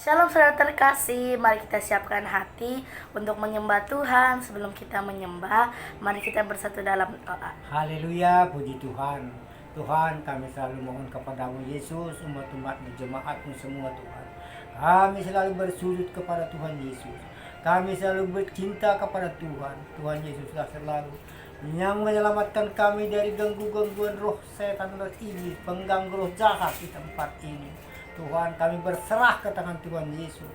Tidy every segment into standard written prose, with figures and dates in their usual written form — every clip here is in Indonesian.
Shalom saudara terkasih, mari kita siapkan hati untuk menyembah Tuhan. Sebelum kita menyembah, mari kita bersatu dalam doa. Haleluya, puji Tuhan. Tuhan, kami selalu mohon kepadamu Yesus, umat-umatmu, jemaatmu semua Tuhan. Kami selalu bersujud kepada Tuhan Yesus. Kami selalu bercinta kepada Tuhan. Tuhan Yesuslah selalu yang menyelamatkan kami dari gangguan roh setan, roh iblis, pengganggu roh jahat di tempat ini. Tuhan, kami berserah ke tangan Tuhan Yesus.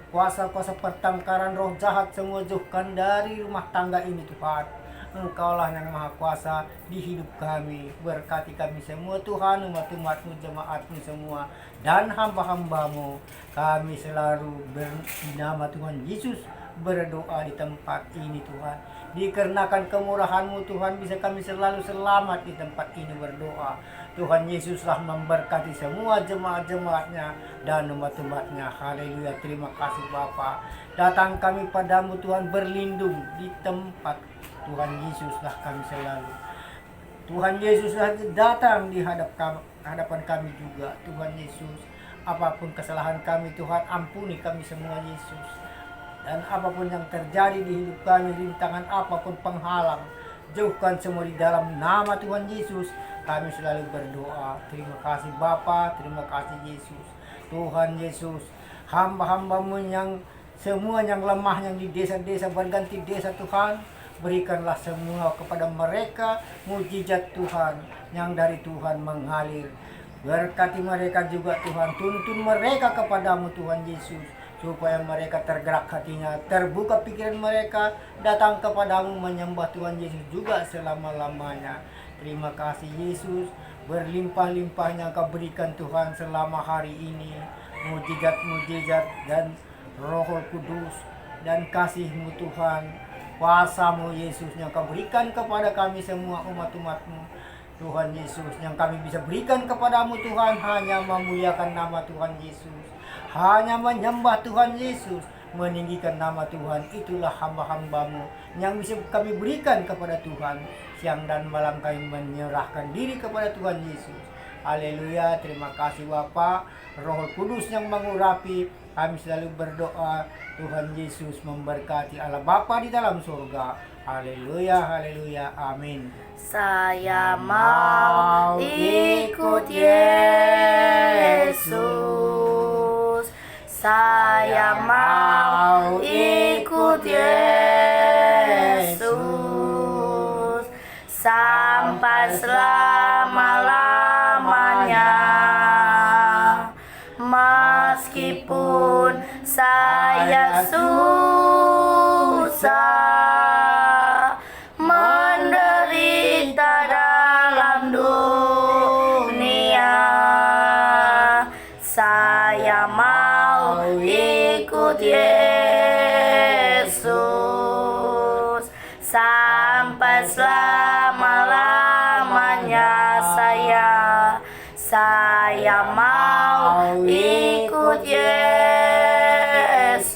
Kuasa-kuasa pertengkaran roh jahat semua jauhkan dari rumah tangga ini Tuhan. Engkaulah yang maha kuasa di hidup kami. Berkati kami semua Tuhan, umat-umatmu, jemaatmu semua, dan hamba-hambamu. Kami selalu bernama Tuhan Yesus berdoa di tempat ini Tuhan. Dikarenakan kemurahan-Mu Tuhan, bisa kami selalu selamat di tempat ini berdoa. Tuhan Yesuslah memberkati semua jemaat-jemaatnya dan umat-umatnya. Haleluya, terima kasih Bapa. Datang kami padamu Tuhan, berlindung di tempat Tuhan Yesuslah kami selalu. Tuhan Yesuslah datang di hadapan kami juga. Tuhan Yesus, apapun kesalahan kami Tuhan, ampuni kami semua Yesus. Dan apapun yang terjadi di hidup kami, rintangan apapun penghalang, jauhkan semua di dalam nama Tuhan Yesus. Kami selalu berdoa. Terima kasih Bapa, terima kasih Yesus. Tuhan Yesus, hamba-hambamu yang semua yang lemah, yang di desa-desa, berganti desa Tuhan, berikanlah semua kepada mereka mujizat Tuhan yang dari Tuhan mengalir. Berkati mereka juga Tuhan, tuntun mereka kepadamu Tuhan Yesus, supaya mereka tergerak hatinya, terbuka pikiran mereka, datang kepadamu menyembah Tuhan Yesus juga selama-lamanya. Terima kasih Yesus, berlimpah-limpahnya Kau berikan Tuhan selama hari ini, mujizat-mujizat dan Roh Kudus dan kasih-Mu Tuhan, kuasa-Mu Yesus yang Kau berikan kepada kami semua umat-umat-Mu. Tuhan Yesus, yang kami bisa berikan kepadamu Tuhan, hanya memuliakan nama Tuhan Yesus, hanya menyembah Tuhan Yesus, meninggikan nama Tuhan. Itulah hamba-hambamu yang bisa kami berikan kepada Tuhan. Siang dan malam kami menyerahkan diri kepada Tuhan Yesus. Haleluya, terima kasih Bapa. Roh Kudus yang mengurapi, kami selalu berdoa. Tuhan Yesus memberkati, Allah Bapa di dalam surga. Haleluya, haleluya, amin. Saya mau ikut Yesus. Saya mau ikut Yesus sampai selama-lamanya. Meskipun saya susah menderita dalam dunia, saya mau ikut Yesus sampai selama-lamanya. Saya mau ikut Yesus.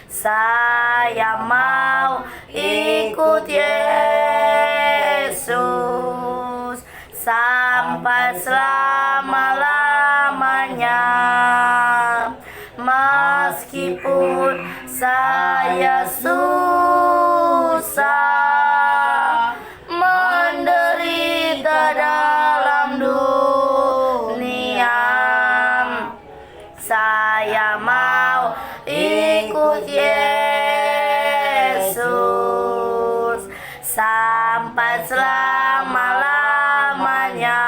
Saya mau ikut Yesus sampai selama-lamanya. Meskipun saya susah menderita dalam dunia, saya mau ikut Yesus sampai selama-lamanya.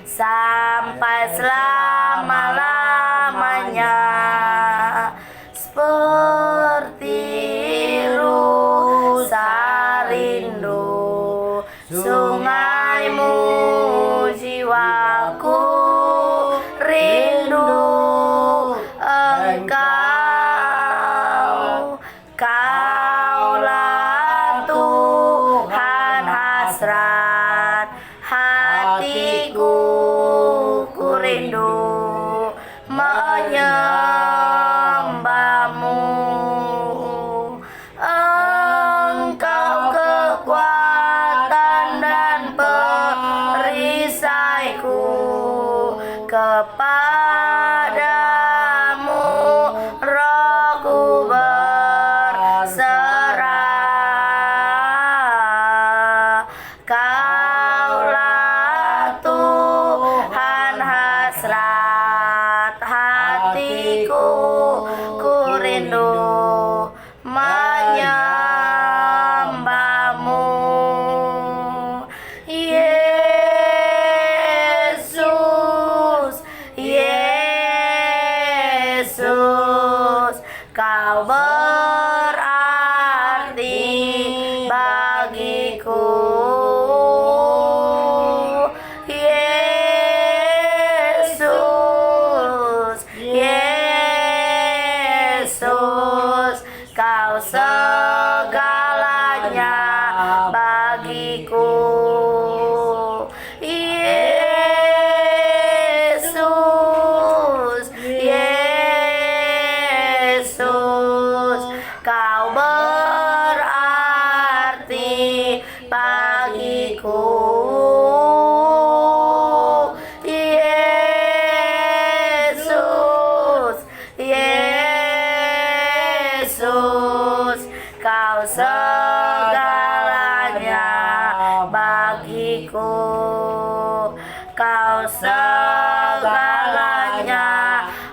Sampai selama-lamanya. Seperti rusa rindu sungaimu, jiwaku rindu Engkau. Kaulah Tuhan hasrat hatiku, ku rindu menyembahmu. Engkau kekuatan dan perisaiku, kepada kepadamu, Rohku berserah. Kaulah Tuhan hasrat hatiku, ku rindu menyembahmu. Yesus, Yesus, kau berarti bagiku. Yesus, Yesus, kau segalanya bagiku. Yesus, Yesus, kau berarti bagiku. Yesus, Yesus, kau segalanya bagiku. Kau segalanya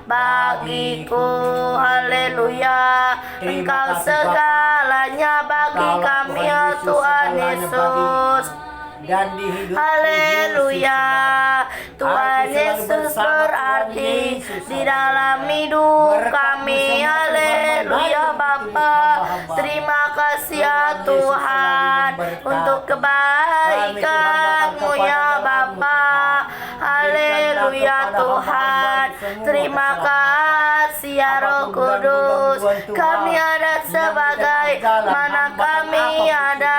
bagiku. Haleluya. Engkau segalanya bagi kami ya Tuhan Yesus. Dan di hidup Haleluya. Tuhan Yesus berarti di dalam hidup kami. Haleluya Bapa. Terima kasih ya Tuhan untuk kebaikan-Mu ya Bapa. Haleluya Tuhan. Terima kasih ya Roh Kudus. Kami ada sebagai mana kami ada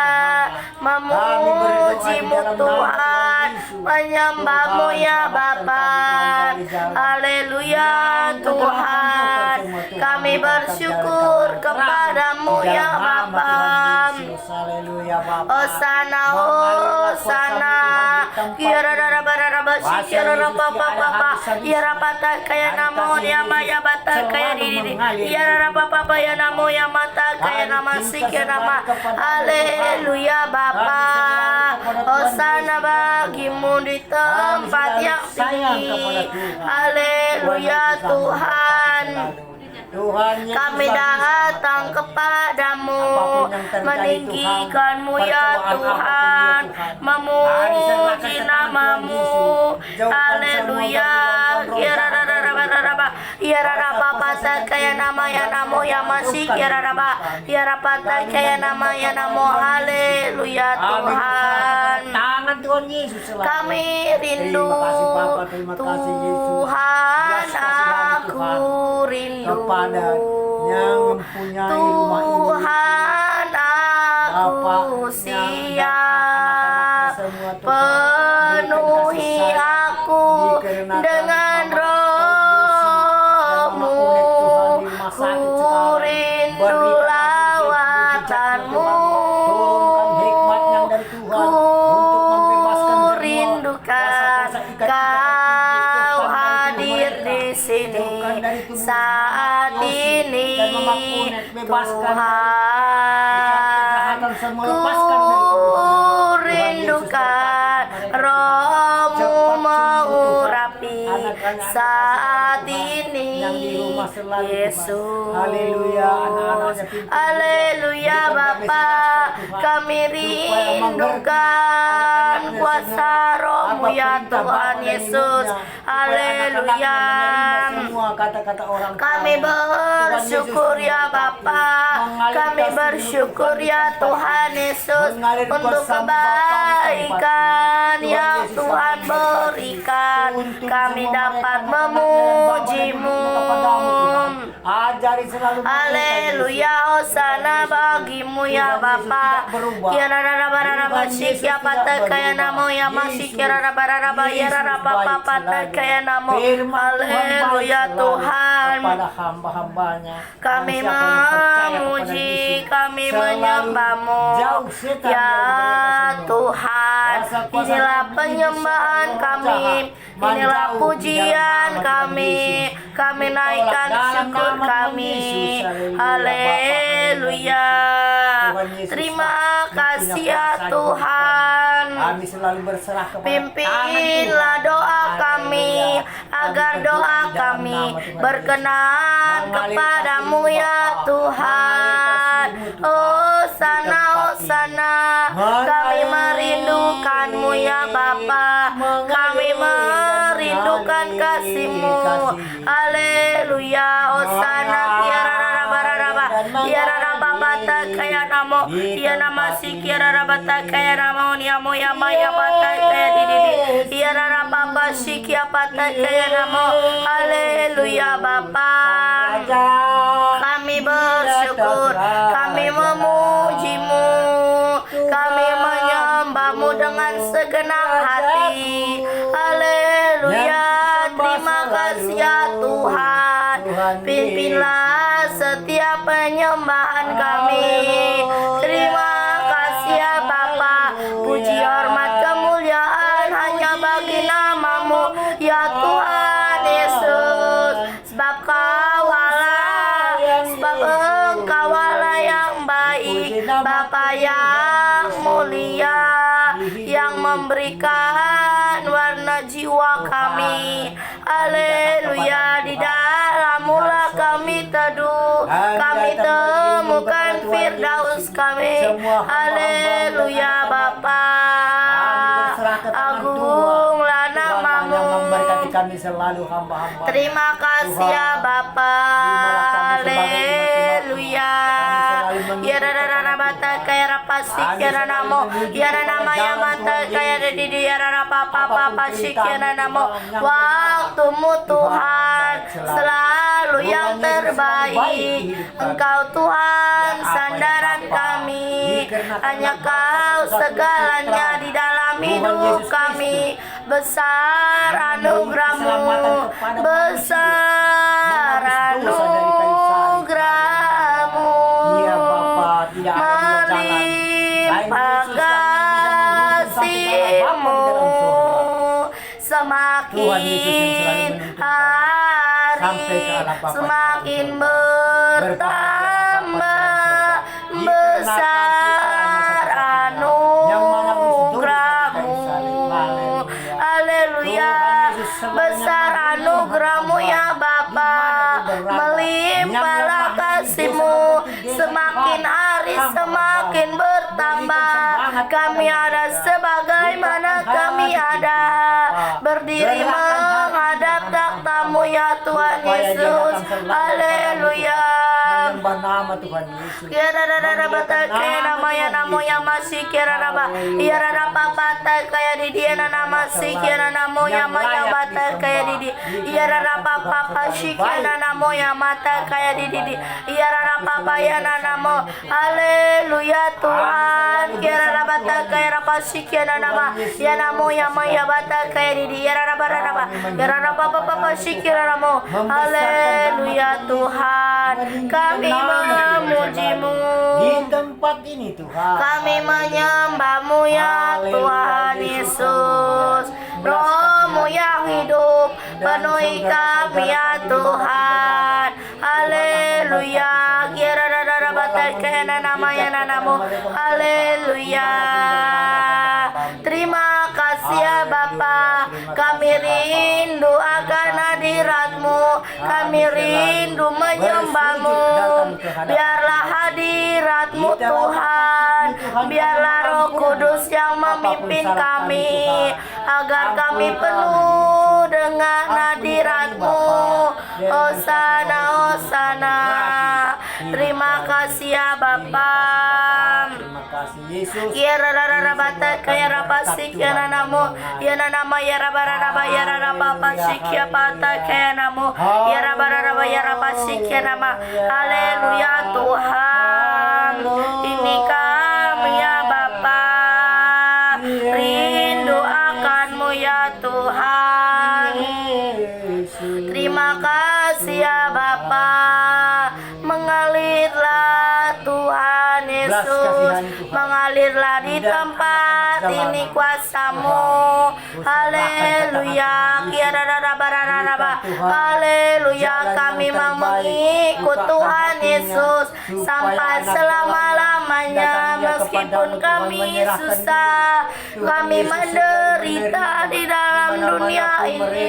memuji-Mu Tuhan, menyembah-Mu ya Bapa. Haleluya Tuhan. Kami bersyukur kepadamu ya Bapa. Hosana, Hosana. Kira rara bara basi kira rapa papa. Kira pata kaya namo ya maya bata kaya diri. Kira rapa papa ya namo ya mata kaya nama sikya nama. Haleluya Bapa. Hosana bagimu di tempat yang tinggi. Haleluya Tuhan. Kami datang kepadamu, meninggikan-Mu ya Tuhan, memuji nama-Mu. Haleluya. Kira pata kaya nama ya namo ya masih kira pata kaya nama ya namo. Haleluya Tuhan. Tuhan Yesus Kami rindu Tuhan, aku rindu kepada yang mempunyai rumah ini. Tuhan, aku siap. Penuhi aku dengan Roh-Mu. Ku rindu lawatan-Mu. Ku rindukan Kau hadir di sini saat ini Tuhan. Ku rindukan Roh-Mu mengurapi saat ini Yesus. Haleluya Bapa. Kami rindukan kuasa Roh-Mu ya Tuhan Yesus. Haleluya. Kami bersyukur ya Bapa. Kami bersyukur ya Tuhan Yesus untuk kebaikan yang Tuhan berikan. Kami dapat memuji-Mu. Haleluya. Hosana bagimu ya Bapa. Kira raba sik ya pata kaya namo ya masih kira raba ya raba pata kaya namo. Haleluya Tuhan. Kami memuji, kami menyembah-Mu ya Tuhan. Inilah penyembahan kami, inilah pujian kami. kami naikkan syukur kami. Haleluya. Terima kasih ya Tuhan. Kami selalu berserah kepada Pimpinlah doa kami, agar doa kami berkenan kepadamu ya Tuhan. Oh sana, kami merindukanmu ya Bapa, kami merindukan kasih-Mu. Haleluya. Oh sana, kaya namo ya namasi kira rabata kaya namo niamo ya maya bata kaya didi ya rababa sikia bata kaya namo. Haleluya Bapa, kami bersyukur, kami memuji-Mu, kami menyembah-Mu dengan segenap hati. Haleluya. Terima kasih ya Tuhan, pimpinlah setiap penyembahan kami. Terima kasih ya Bapa, puji hormat kemuliaan hanya bagi nama-Mu ya Tuhan Yesus. Sebab Engkau Allah yang baik, Bapa yang mulia, yang memberikan warna jiwa kami. Haleluya. Di dalam-Mu lah kami teduh, kami temukan firdaus kami. Haleluya Bapa, agunglah nama-Mu. Kami selalu hamba-hamba. Terima kasih ya Bapa. Haleluya. Ya rara bata kaya rapasi kaya namo, ya nama ya mata kaya didi ya rara papa pasik ya namo. Waktu-Mu Tuhan selalu yang terbaik. Engkau Tuhan sandaran kami, hanya Kau segalanya di dalam hidup kami. Besar anugerah-Mu, besar anugerah-Mu, melimpah kasih-Mu. Semakin hari semakin bertambah besar anugerah-Mu. Haleluya. Besar anugerah-Mu ya Bapa, melimpahlah kasih-Mu. Semakin hari semakin bertambah. Kami ada sebagaimana kami ada, berdiri menghadap takhta-Mu ya Tuhan Yesus. Haleluya. Nama Tuhan Yesus. Kira rara bata kaya nama ya namo ya masih kira raba ya rara papa kaya di dia nama si kira namo ya maya bata kaya di di ya rara papa pasi kira namo ya mata kaya di di ya rara papa ya namo. Haleluya Tuhan. Kira rara bata kaya rapa si kira nama ya namo ya maya bata kaya di di ya rara ya rara papa papa si kira namo. Haleluya Tuhan. Kami memuji-Mu Di tempat ini Tuhan, kami menyembah-Mu ya Tuhan Yesus. Roh-Mu yang hidup penuhi kami ya Tuhan. Haleluya. Kira rara bata kaya nama ya namo. Haleluya. Terima kasih ya Bapa, kami rindu akan hadirat-Mu, kami rindu menyembah-Mu. Biarlah hadirat-Mu Tuhan, biarlah Roh Kudus yang memimpin kami, agar kami penuh dengan hadirat-Mu. Hosana, Hosana. Terima kasih ya Bapa. terima kasih Yesus. Ya rara bata kaya rapasik ya namo ya nama ya raba ya raba pasik ya bata kaya namo ya raba ya rapasik ya nama. Haleluya Tuhan. Ini kami ya Bapa, rindu akan-Mu ya Tuhan. Terima kasih ya Bapa, mengalirlah Tuhan Yesus, mengalirlah di tempat ini kuasa-Mu. Haleluya. Haleluya. Kami mau mengikut Tuhan Yesus sampai selama-lamanya, meskipun kami susah, kami menderita di dalam dunia ini,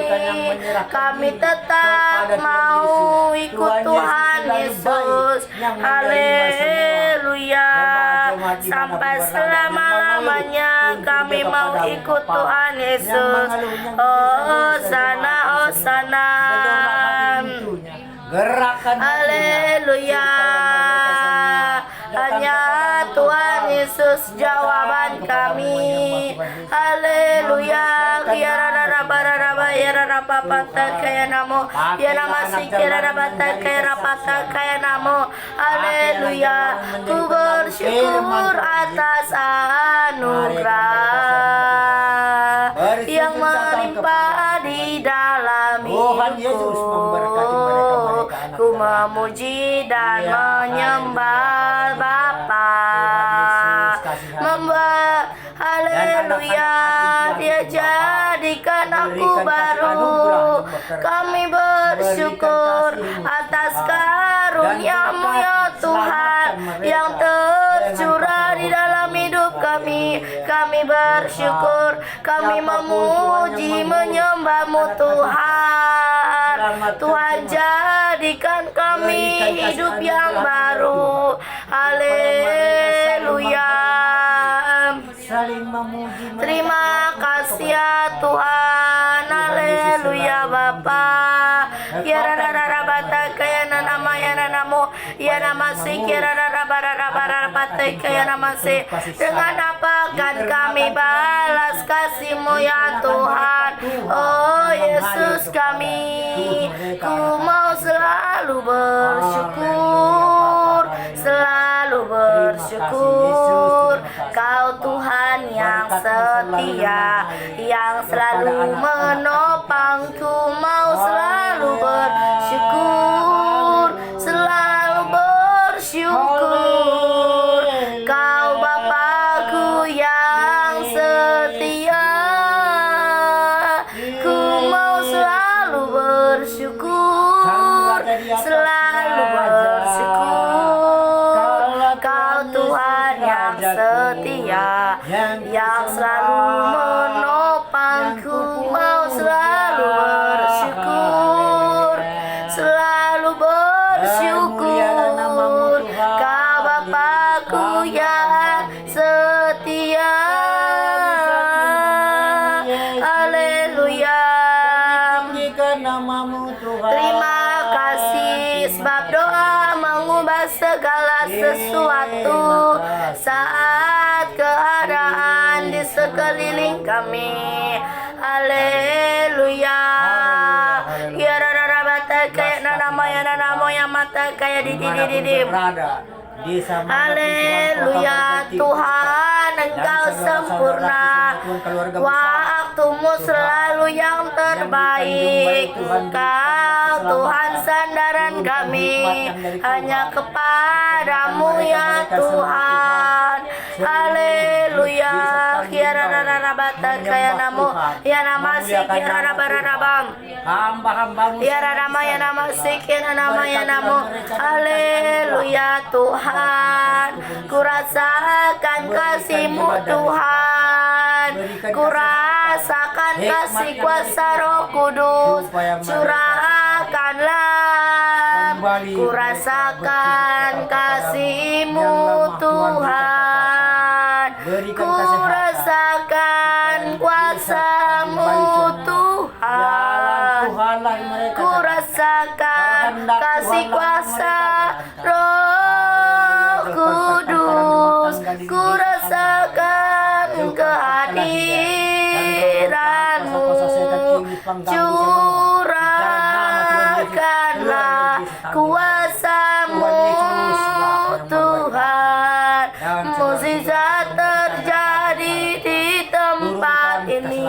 kami tetap mau ikut Tuhan Yesus. Haleluya. Sampai selama-lamanya kami mau ikut Tuhan Yesus. Hosana, Hosana. Gerakan Haleluya. Hanya Tuhan Yesus jawaban kami. Haleluya. Haleluya. Ku bersyukur atas anugerah yang melimpah di dalam Tuhan Yesus memberkati hidupku. mereka-mereka Ku memuji dan menyembah Bapa. Haleluya. Dia jadikan aku baru. Kami bersyukur atas karunia-Mu ya Tuhan yang tercurah di dalam hidup kami. Kami bersyukur, kami memuji menyembah-Mu Tuhan. Tuhan jadikan kami hidup yang baru. Haleluya. saling memuji mereka. Terima kasih ya Tuhan. Haleluya Bapa. Ya rara bata kaya nama ya namamu ya namasi kira rara bata kaya namasi. Dengan apa akan kami balas kasih-Mu ya Tuhan? Oh Yesus kami, ku mau selalu bersyukur, selalu bersyukur. Kau Tuhan yang setia, yang selalu menopangku, mau selalu bersyukur, selalu bersyukur. Kau Bapakku yang setia, ku mau selalu bersyukur, selalu bersyukur. Kau Tuhan yang setia, yang selalu menopangku, mau selalu bersyukur, selalu bersyukur. Kau Bapakku yang setia. Haleluya. Terima kasih sebab doa mengubah segala sesuatu saat keadaan di sekeliling kami. Haleluya. Ya rara bata kayak nama ya nama yang mata kayak di. Haleluya. Tuhan Engkau sempurna, waktu-Mu selalu yang terbaik. Engkau Tuhan sandaran kami, hanya kepadamu ya Tuhan. Haleluya. Kiara rara bata kaya namu ya nama si kiara barabam. Hamba-hambamu Ya nama ya nama sekian nama ya namu. Haleluya Tuhan. Ku rasakan kasih-Mu Tuhan. Ku rasakan kasih kuasa Roh Kudus. Curahkanlah. Ku rasakan kasih-Mu Tuhan. Ku rasakan kuasa-Mu Tuhan. Ku rasakan kasih kuasa Roh Kudus. Ku rasakan kehadiran-Mu. Curahkanlah kuasa-Mu Tuhan. Mukjizat terjadi di tempat ini.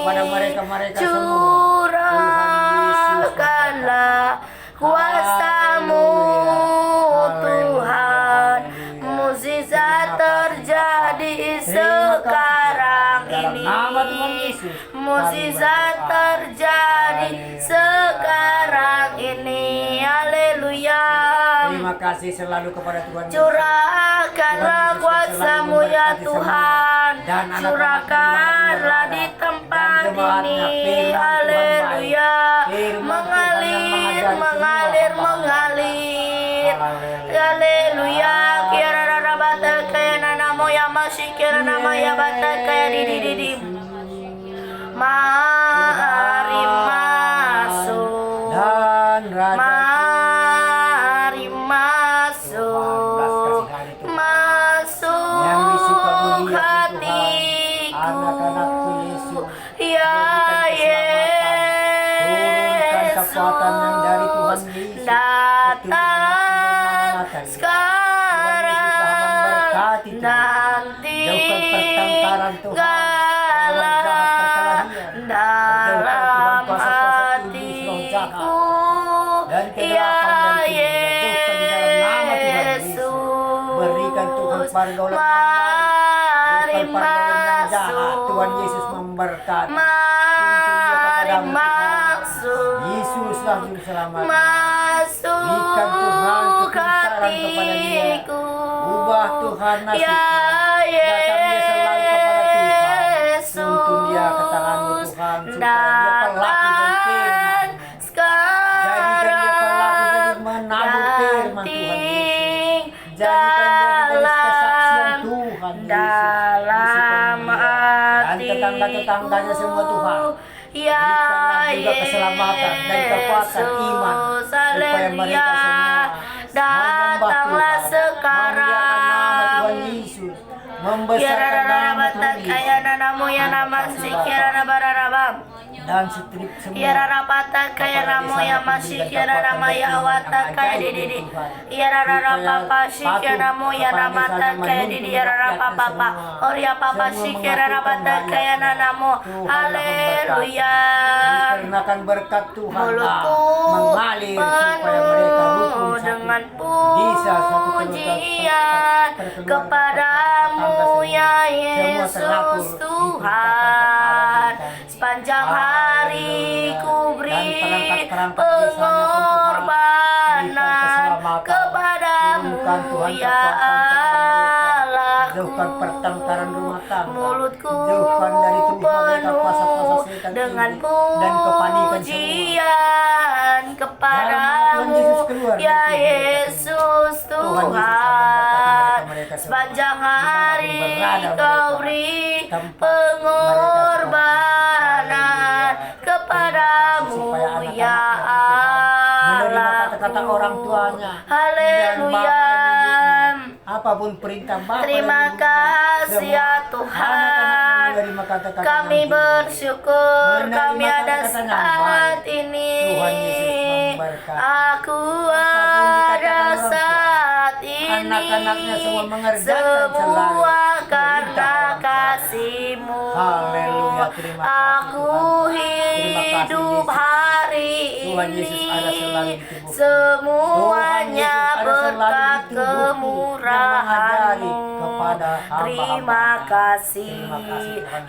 kepada mereka-mereka semua. Curahkanlah kuasa-Mu Tuhan. Mukjizat terjadi sekarang ini. Nama Tuhan Yesus kasih selalu kepada Tuhan Yesus. Curahkanlah kuasa-Mu ya Tuhan. Dan anak-anak Curahkanlah di tempat ini. Haleluya. Mengalir, mengalir, mengalir. Haleluya. Kira rara bata kaya nanamu ya masih kira nama ya bata kaya di. Mari masuk. Dan Raja Mari masuk. Masuk hatiku. anak-anakku Yesus, Ya turunkan kekuatan yang dari Tuhan Yesus, Yesus, datang sekarang, nanti jauhkan pertengkaran Tuhan, galah dalam hatiku. dan Ya kegelapan dari dunia, jauhkan di dalam nama Tuhan Yesus. Berikan Tuhan Yesus, pergaulan mari masuk. Tuhan Yesus memberkati. Mari masuk. Yesuslah juru selamat. Masuk Berikan Tuhan kebesaran kepada dia. hatiku. Ubah Tuhan nasibnya. Ya Datang dia selalu kepada Tuhan. Tuntun dia ke tangan-Mu Tuhan, supaya dia pelaku dari firman. Jadikan dia pelaku dari menabur firman Tuhan Yesus. Jadikan dia dari kesaksian Tuhan Yesus. Dalam Dan tetangga-tetangganya semua Tuhan. Ya Berikanlah juga keselamatan dan kekuatan iman, supaya mereka semua datanglah menyembah Tuhan, memuliakan nama sekarang. Tuhan Yesus, membesarkan nama Tuhan Kaya Yesus. nanamu ya nama si kira bararabam. Dan setrip semua Yara rapata kaya namo ya masih kira nama ya awata kaya didi. Yara rapapa si kira namo ya namata kaya didi. Yara rapapa Oria papa si kira rapata kaya namo. Haleluya. dikarenakan berkat Tuhan Mulutku mengalir supaya mereka rukun satu. dengan Bisa satu pujian kepadamu ya Yesus Tuhan. Sepanjang hari ku beri pengorbanan kepadamu ya Allahku. Jauhkan pertengkaran rumah tangga, Mulutku jauhkan dari mereka kuasa-kuasa penuh setan dengan ini, dan kepanikan semua. pujian kepadamu ya Yesus Tuhan. Sepanjang hari kau beri pengorbanan kepadamu ya menerima kata-kata orang tuanya. Haleluya. Apapun perintah Bapa Terima dan Ibu, kasih ya semua Tuhan. anak-anak menerima kata-kata Kami yang baik. bersyukur Menerima kami ada kata-kata yang saat baik. ini. Tuhan Yesus memberkati. Aku Apapun ada dikatakan orang tua, saat ini. anak-anaknya semua mengerjakan Semua selalu karena perintah orang tua. kasih-Mu. Haleluya, terima kasih Aku Tuhan. Terima kasih, hidup Yesus. hari Tuhan Yesus ada selalu ini. di tubuhku. Semuanya Tuhan Yesus ada selalu berkat di tubuhku, yang kemurahan-Mu. mengajari kepada hamba-hamba. Terima kasih Terima kasih, Tuhan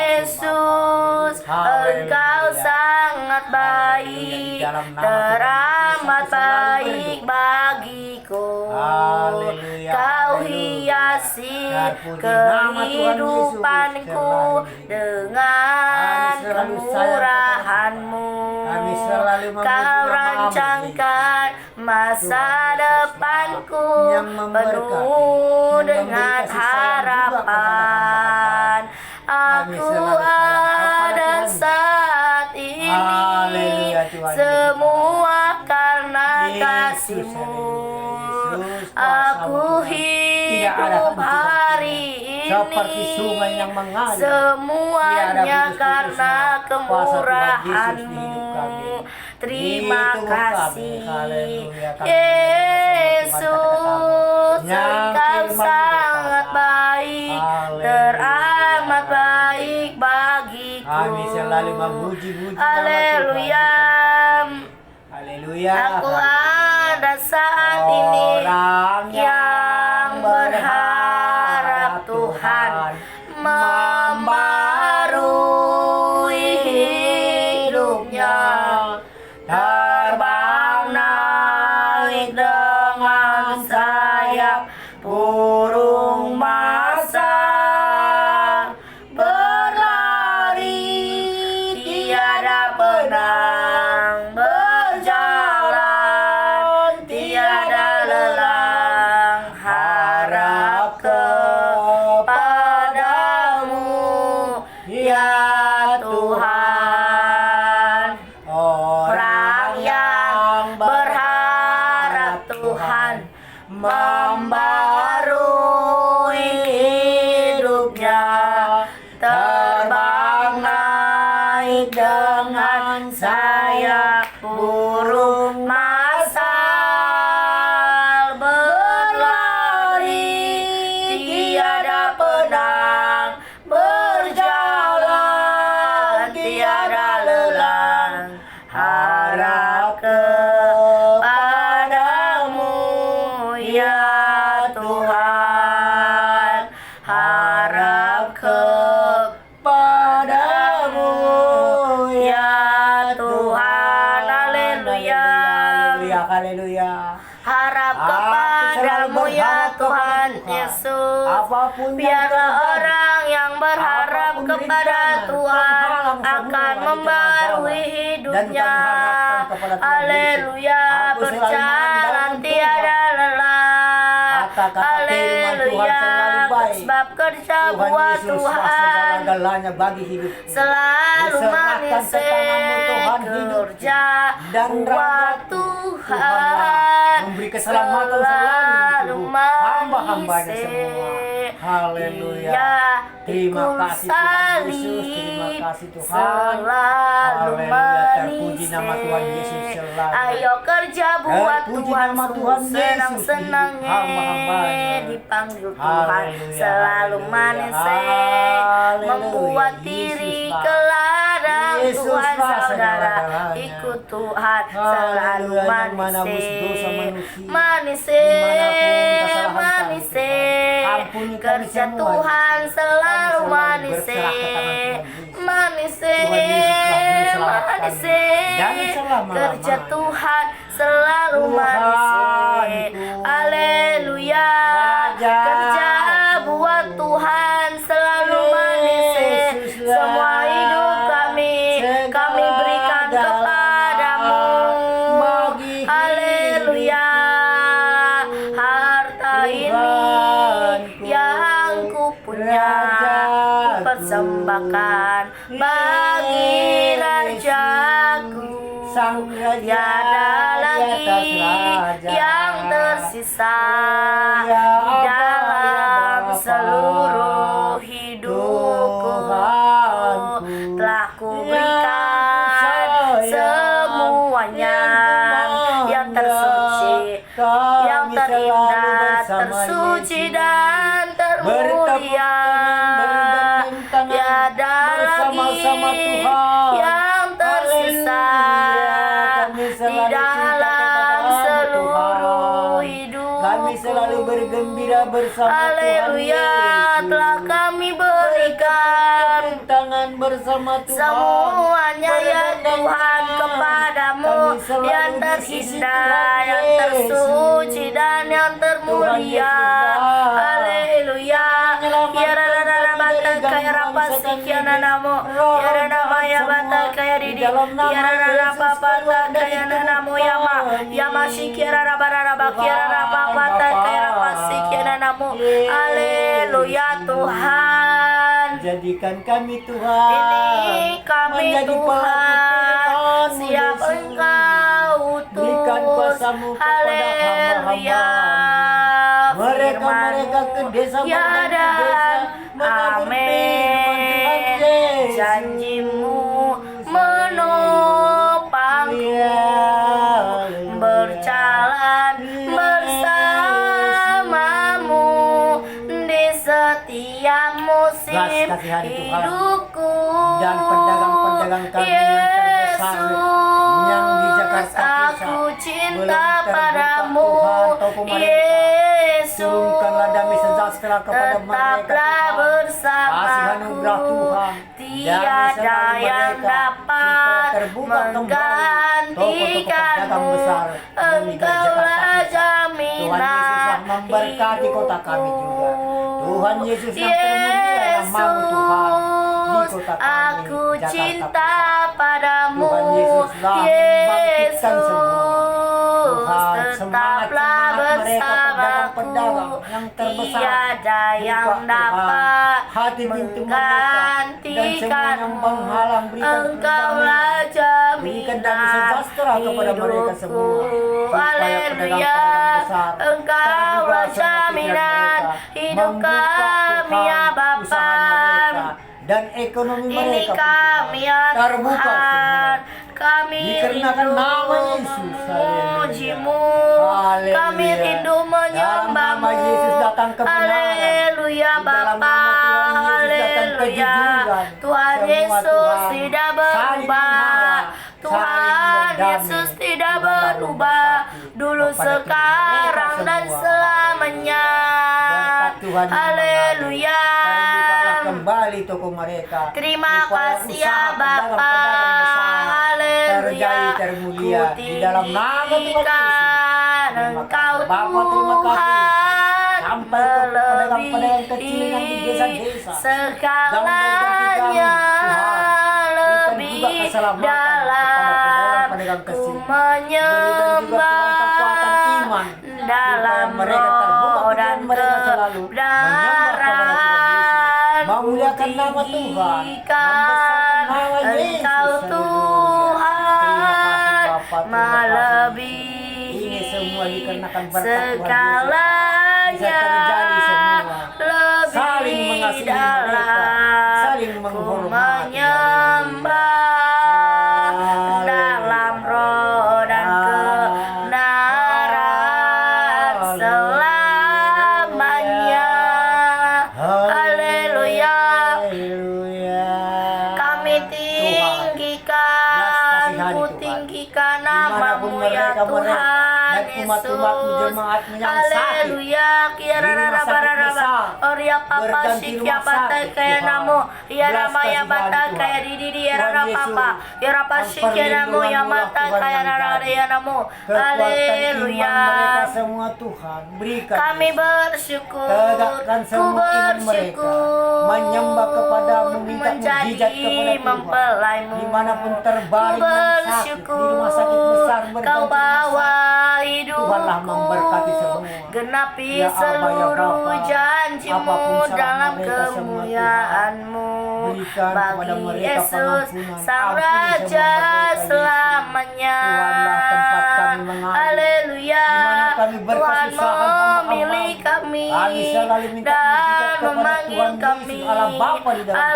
Yesus. Haleluya. Engkau sangat baik, Di dalam nama Tuhan teramat Yesus, aku selalu baik bagiku. Haleluya. Kau Haleluya. hiasi Dan puji nama Tuhan kehidupanku Yesus dengan Kami selalu kemurahan-Mu. Kami selalu memuji Kau nama-Mu, rancangkan masa depanku yang memberkati, penuh yang dengan memberi kasih sayang juga kepada harapan. Kami Aku selalu sayang kepada ada Tuhan. saat ini. Haleluya, Tuhan Semua karena Yesus, kasih-Mu. Yesus, Aku kuasa-Mu, Tuhan. Tidak ada hidup henti hari ini seperti sungai yang mengalir. semuanya Tiada putus-putusnya karena kuasa Tuhan Yesus di kemurahan-Mu. hidup kami. Terima Di tubuh kami. kasih Haleluya. Kami Yesus. menerima semua Tuhan kata-kata-Mu. Engkau Yang firman sangat berkata, baik, Haleluya. teramat baik bagiku. Kami selalu memuji-muji nama Haleluya. Tuhan. Haleluya. Aku ada saat ini Orang yang berharap Tuhan membarui hidupnya, terbang naik burung masal berlari, tiada pedang berjalan, tiada lelang. Harap kepadamu ya Tuhan, harap kepadamu ya Tuhan. Haleluya, Haleluya, haleluya. harap kepadamu ya Tuhan Yesus. Apapun yang Biarlah terjadi, orang yang berharap apapun kepada rintangan, Tuhan penghalang semua akan di membarui jalan. hidupnya. Dan kami harapkan kepada Tuhan Haleluya, Yesus. Aku selalu berjalan mengandalkan tiada lelah. Kata-kata firman Tuhan Haleluya, selalu baik. sebab kerja Tuhan buat Yesus Tuhan segala-galanya bagi hidup. selalu Diserahkan manis ke tangan-Mu, Tuhan, hidup. kerja Dan buat rahmat-Mu, Tuhan memberi keselamatan selalu untuk hamba-hambanya semua. Haleluya. Terima kasih Tuhan Yesus, terima kasih Tuhan. Selalu Haleluya, terpuji manis. nama Tuhan Yesus selalu. Ayo kerja buat Terpuji Tuhan, nama Tuhan Yesus, senang-senangnya hamba-hambanya. dipanggil Tuhan, Haleluya, selalu haleluya, manis, haleluya. membuat Yesus diri lah. ke ladang Yesus Tuhan lah saudara, segala-galanya. ikut Tuhan selalu Haleluya, yang manis, menebus dosa manusia. manis, Dimanapun kesalahan manis, kami, ampuni kami kerja semua. Tuhan selalu Kami manis, berserah ke tangan Tuhan Yesus. manis, Tuhan Yesus telah menyelamatkan manis, dan selama-lamanya. kerja Tuhan selalu Tuhan manis. itu Haleluya, Raja kerja buat Tuhan selalu manis. Yesus lah. Semua hidup kami berikan kepadamu. Bagi Haleluya, harta ini Tuhanku, yang ku punya Rajaku, ku persembahkan bagi Rajaku. Sang Raja Tiada lagi di atas raja. yang tersisa Ya di Bapa, dalam ya Bapa. seluruh hidupku. Tuhanku, Telah kuberikan semuanya yang tersuci, yang terindah, tersuci dan termulia. Tiada lagi yang tersisa di dalam seluruh hidup. Kami selalu bergembira bersama Haleluya, Tuhan telah Yesus. kami berikan Tangan bersama Tuhan. semuanya ya Tuhan kepadamu, Kami selalu yang di sisi terindah, Tuhan yang Yesus. tersuci dan yang termulia. Tuhan Yesus, Haleluya. Kiara rara bata kaya rapa sikiana namo, kiara nama ya bata kaya didi, kiara rara bata kaya namo yama, yama sikiara raba raba kiara raba bata kaya rapa sikiana namo. Haleluya Tuhan. Jadikan kami Tuhan. Ini kami menjadi Tuhan, pelaku firman-Mu, siap Yesus. Engkau Berikan utus. kuasa-Mu kepada Haleluya. hamba-Hamba. Mereka ke desa ya berganti dan desa, menabur firman amin. Tuhan Yesus. Janji-Mu menopangku, berjalan bersamamu di setiap musim Belas kasihan Tuhan. hidupku. Dan pedagang-pedagang kami yang terbesar yang di Jakarta Aku Pusat cinta belum terbuka, padamu, Tuhan, toko mereka. Yesus. Turunkanlah damai sejahtera kepada mereka, Tetaplah Tuhan. bersamaku. Kasih anugerah Tuhan. Tiada Damai yang selalu mereka, dapat supaya terbuka kembali menggantikanmu. toko-toko pedagang besar yang di Engkaulah Jakarta Pusat. jaminan Tuhan Yesus yang memberkati kota kami juga. Tuhan Yesus yang termulia yang mau Tuhan di kota kami, Aku Jakarta cinta Pusat. padamu, Tuhan Yesuslah membangkitkan Yesus. semua. Tuhan, Tetaplah semangat mereka bersamaku. pedagang-pedagang yang terbesar. Tiada yang Buka, Tuhan, dapat hati pintu mereka dan semua yang menggantikanmu. menghalang berikan Engkaulah kedamaian. Berikan damai jaminan sejahtera kepada mereka semua. hidupku. Supaya Haleluya. pedagang-pedagang besar Engkaulah terbuka semua pikiran jaminan mereka, hidup membuka, kami ya Tuhan, Bapa. usaha mereka dan ekonomi Ini mereka, kami ya terbuka Tuhan, semua. kami Dikarenakan rindu nama Yesus. memujimu, Haleluya. kami rindu Dalam nama menyembahmu. Yesus datang kebenaran. Haleluya Di dalam Bapa, nama Tuhan Yesus datang haleluya. kejujuran. Tuhan Semua Yesus Tuhan tidak saling berubah. mengalah, Tuhan saling berdamai. Yesus tidak Tuhan dalam berubah, memberkati dulu, kepada sekarang, mereka dan semua. selamanya. Berkat Tuhan yang Haleluya. Terbukalah kembali toko mereka. Terima Supaya kasih usaha ya pedagang-pedagang Bapa. besar Haleluya. terjadi termulia di dalam nama Tuhan Yesus. Kutinggikan Terima Engkau kasih. Bapa, terima kasih. Tuhan, Sampai ke pedagang-pedagang kecil yang di melebihi desa-desa. segalanya, lebih dalam pedagang-pedagang ku kecil. menyembah dalam roh dan kebenaran. Memuliakan nama Tuhan, Kutinggikan membesarkan nama Yesus. Engkau Tuhan, melebihi Ini semua dikarenakan berkat Tuhan Yesus. segalanya, Bisa terjadi semua. Saling lebih mengasihi mereka, dalam saling ku menghormati. menyembah dalam roh dan kebenaran selamanya. Haleluya. Haleluya. Kami tinggikan, Tuhan. ku tinggikan Dimanapun namamu ya mereka berada, Tuhan dan umat-umatmu, Yesus. jemaatmu yang sakit, Haleluya. Kira di rumah sakit raba Oria papa berganti sikia rumah pata sakit, kaya Tuhan. namo. Ya Belas rama ya kasihan bata Tuhan. kaya di ya Tuhan rara Yesus, papa. Ya rapa sikia namo ya mata Tuhan kaya yang rara jadi. ya namo. Kekuatan Haleluya. iman mereka semua Tuhan berikan. Kami Yesus. bersyukur, Tegakkan ku semua iman mereka, bersyukur, menyembah kepadamu, minta menjadi mukjizat kepada Tuhan. mempelaimu. Dimanapun Ku terbaring yang sakit, di bersyukur, rumah sakit besar Kau berganti rumah bawa sakit. Tuhanlah hidupku, memberkati semua. genapi Ya Aba, ya seluruh Bapa, janjimu apapun salah dalam mereka semua, kemuliaanmu. Berikan kepada Bagi mereka Yesus pengampunan. Sang Ampuni Raja semua mereka, Yesus. selamanya. Tuhanlah tempat kami mengalir. Haleluya. Di mana kami Tuhan berkesusahan, hamba-hamba-Mu. memilih kami Kami selalu minta dan mukjizat kepada memanggil Tuhan kami. Yesus, Allah Bapa di dalam surga.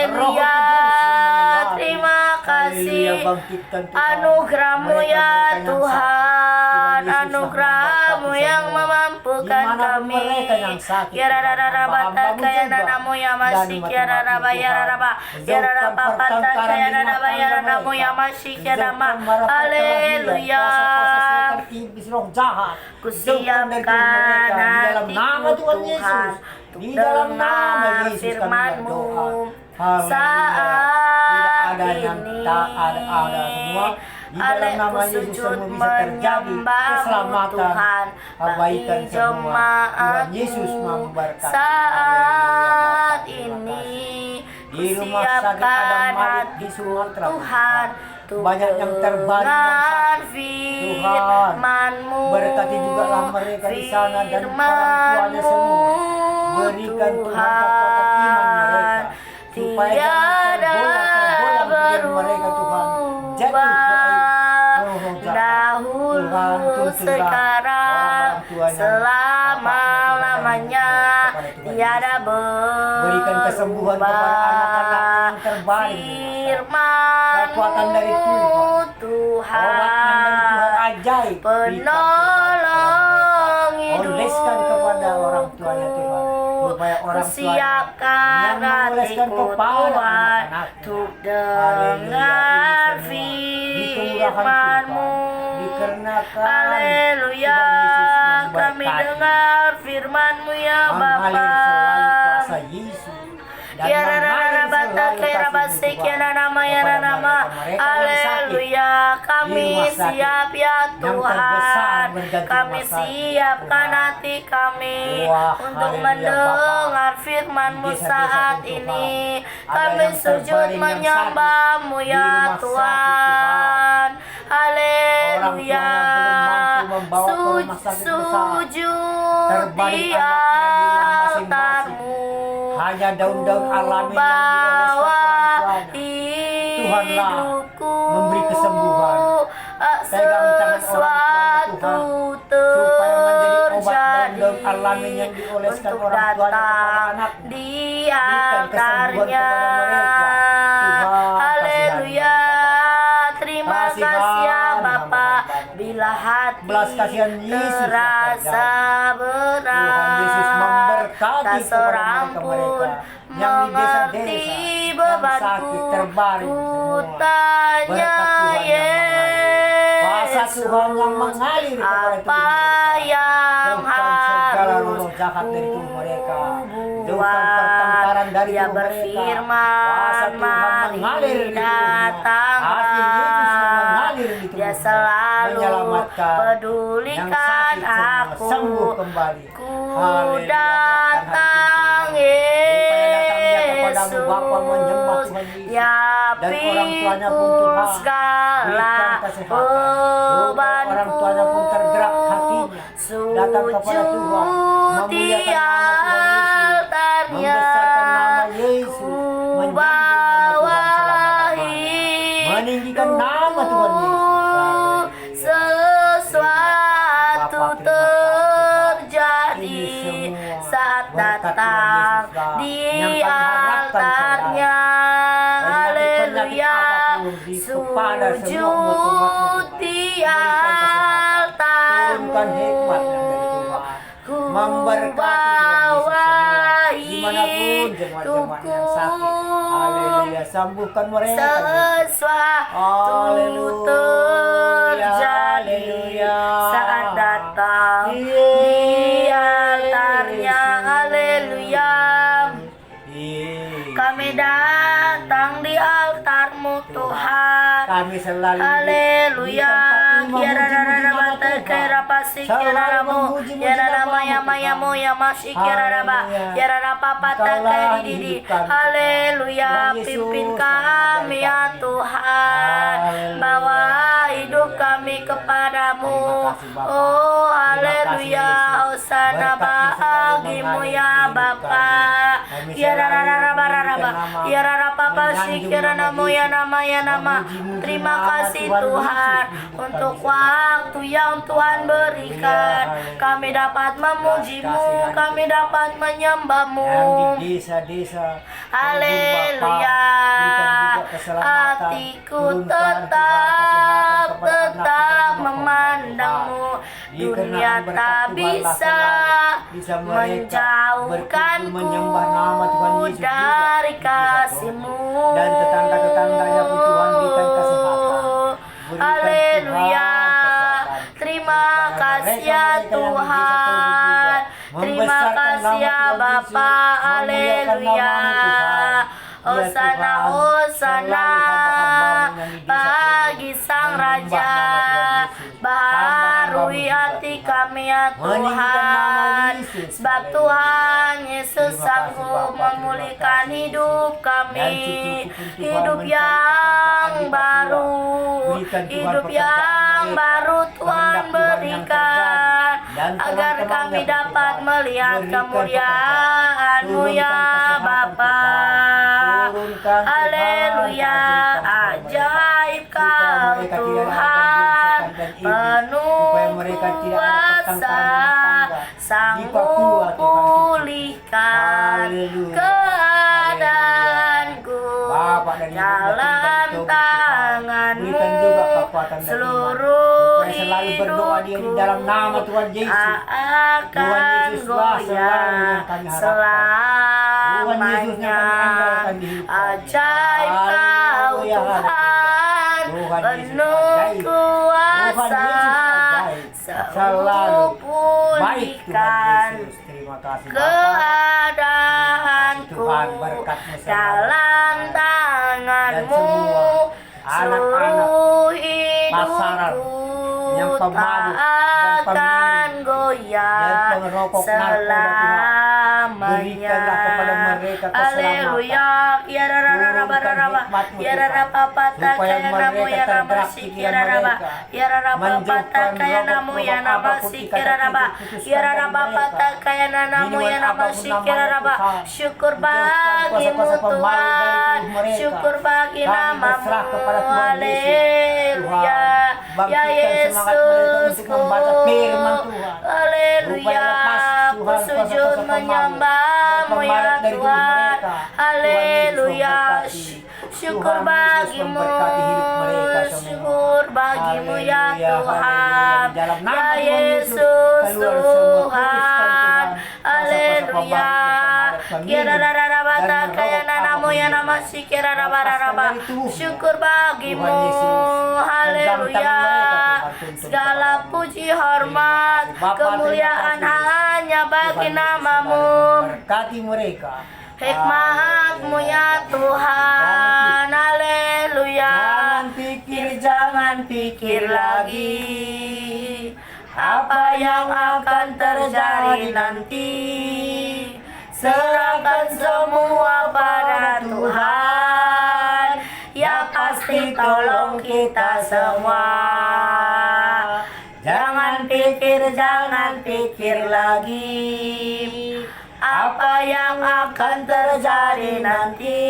Roh Haleluya. Kudus yang menggenapi. Terima kasih. Haleluya, bangkitkan Tuhan Anugerahmu mereka-mereka ya yang Tuhan, sakit. Tuhan Yesus anugerahmu memberkati yang semua. memampukan Dimanapun kami. mereka yang sakit, Ya rara rara bata hamba-Hamba-Mu kaya juga. nanamu ya Dan masih ya rara raba ya rara raba ya rara Jauhkan bata pertengkaran kaya di rara raba ya rumah nanamu tangga ya mereka. masih ya nama. Jauhkan mara Haleluya. kuasa-kuasa setan iblis roh jahat. Ku Jauhkan dari tubuh mereka di dalam nama hatiku, Tuhan Tuhan, Yesus. untuk Di dalam nama dengar Yesus kami firman-Mu berdoa. saat Tidak ada yang ini. tak ada semua. Di dalam nama Ku Yesus sujud semua bisa terjadi menyembah-Mu, keselamatan, Tuhan, kebaikan bagi semua. Tuhan jemaat-Mu Yesus memberkati. saat Haleluya, Bapa. Terima ini. kasih. Ku Di rumah sakit siapkan Adam Malik di hatiku, Sumatera, Tuhan, banyak yang terbaring dan dengar sakit. firman-Mu, Berkati juga lah mereka di sana dan orang tuanya semua. Berikan Tuhan kekuatan iman mereka supaya jangan tergoyah pikiran mereka Tuhan. Jatuh ke roh-roh jahat. dahulu, Tuhan, tuntunlah sekarang, orang-orang tuanya. selama-lamanya, Kepada Tuhan tiada Yesus. berubah. Berikan kesembuhan kepada anak-anak yang terbaring. Firman-Mu, Kekuatan dari Tuhan. Tuhan, Obat yang dari Tuhan ajaib. penolong Oleskan kepada orang tuanya Tuhan, supaya orang tuanya Kusiapkan yang mengoleskan hatiku, kepada Tuhan, anak-anaknya. untuk Haleluya, dengar ini semua di kelurahan firman-Mu. Tuhan, dikarenakan Haleluya. Tuhan Yesus Kami memberkati. dengar firman-Mu ya Mengalir Bapa. selalu kuasa Yesus. Dan Ya rara mengalir rara bata selalu kaya raba kasih-Mu, sek Tuhan, ya nama ya kepada nama. mereka-mereka yang sakit. Haleluya. Kami Di rumah sakit. siap ya Yang terbesar Tuhan. berganti Kami rumah sakit, siapkan Tuhan. hati kami Wah, untuk haleluya, mendengar Bapa. firman-Mu Di desa-desa saat Tuhan. ini. Ada Kami yang sujud terbaring yang menyembah-Mu sakit. Di ya rumah sakit, Tuhan. Haleluya. Orang tua yang belum mampu membawa ke rumah sakit besar. Sujud Terbaring di anaknya di rumah masing-masing. altar-Mu. Hanya daun-daun alami yang dioleskan orang tuanya. Tuhanlah memberi kesembuhan. Pegang tangan orang Sesuatu tuanya, Tuhan, supaya menjadi obat terjadi daun-daun alami yang dioleskan untuk orang tuanya kepada datang anaknya. di Berikan kesembuhan altarnya. kepada mereka. Tuhan, Haleluya. ya Bapa, bila hati Belas kasihan Yesus terasa berat, Tuhan Yesus memberkati tak kepada seorang mereka-mereka pun yang di desa-desa, mengerti yang bebanku. sakit, terbaring Ku semua. tanya Berkat Tuhan yang mengalir. Kuasa Tuhan yang mengalir kepada tubuh apa mereka. yang Jauhkan segala harus roh jahat dari tubuh mereka. ku Jauhkan pertengkaran dari Dia tubuh mereka. berfirman, Kuasa Tuhan mengalir di tubuhnya. datanglah. Hati Yesus yang mengalir di Dia tubuhnya. selalu Menyelamatkan yang pedulikan sakit semua aku. sembuh kembali. Ku Haleluya. datang Kepadamu Bapa menyembah Tuhan Yesus. ya Dan orang tuanya pun pikul Tuhan segala berikan kesehatan. Orang tuanya pun tergerak hatinya datang kepada Tuhan, memuliakan nama Tuhan Yesus, membesarkan nama Yesus, menyanjung nama Tuhan selama-lamanya, meninggikan nama Tuhan Yesus. Sesuatu terjadi saat datang di altarnya. Haleluya, sujud di altarmu. Turunkan hikmat yang dari Tuhan, memberkati Tuhan Yesus semua, dimanapun jemaat-jemaat yang sakit. Haleluya, sembuhkan mereka. Sesuatu terjadi saat datang di altarnya. Haleluya, kami datang di altar-Mu Tuhan. Kami selalu Haleluya, kiara rara bata kiara pasi kiara ramu kiara rama yama yamu yama si kiara raba kiara rapa pata kiara didi. Haleluya, pimpin kami ya Tuhan, bawa hidup kami kepadamu. Oh haleluya, hosana bagimu ya Bapa. Kiara rara raba raba kiara rapa pasi kiara namu ya nama ya nama. Terima kasih Tuhan untuk waktu yang Tuhan berikan. Kami dapat memuji-Mu, kami dapat menyembah-Mu. yang di desa-desa. Haleluya, hatiku tetap memandang-Mu. Dunia tak bisa menjauhkanku dari kasih-Mu. Dan tetangga-tetangganya pun Tuhan berikan kesehatan. Haleluya, terima kasih ya Tuhan, terima kasih ya Bapa. Haleluya, hosana hosana bagi Sang Raja. Baharui hati kami ya Tuhan, sebab Tuhan Yesus sanggup memulihkan hidup kami. Hidup yang baru, hidup yang baru Tuhan berikan, agar kami dapat melihat kemuliaan-Mu ya Bapa. Haleluya, ajaib Kau Tuhan, penuh kuasa, sanggup pulihkan keadaanku. Dalam tangan-Mu seluruh selalu berdoa dia di dalam nama Tuhan Yesus. akan goyah selamanya. Ajaib Kau Tuhan, penuh kuasa, sanggup pulihkan keadaanku. Dalam tangan-Mu seluruh hidupku tak akan goyah selamanya. Haleluya, kiara rara raba raba kiara rapa pata kaya namu ya raba si kiara raba kiara rapa pata kaya namu ya raba si kiara raba kiara raba pata kaya namu ya raba si kiara raba. Syukur bagi-Mu Tuhan, syukur bagi nama-Mu. Haleluya, ya Yesusku. Haleluya, ku sujud menyembah-Mu ya Tuhan. Haleluya, Syukur Tuhan Yesus bagimu, memberkati hidup mereka semua. syukur bagimu ya Haleluya, Tuhan, haleluya. Dalam nama ya Tuhan Yesus, Yesus keluar semua Tuhan, Tuhan. haleluya. Kira rara bata kaya nanamu ya nama si kira raba raba. Syukur bagimu, haleluya. Segala puji hormat kemuliaan hanya bagi namamu. Berkati mereka. Hikmatmu ya Tuhan, haleluya. Jangan pikir lagi apa yang akan terjadi nanti. Serahkan semua pada Tuhan, ya pasti tolong kita semua. Jangan pikir lagi apa yang akan terjadi nanti.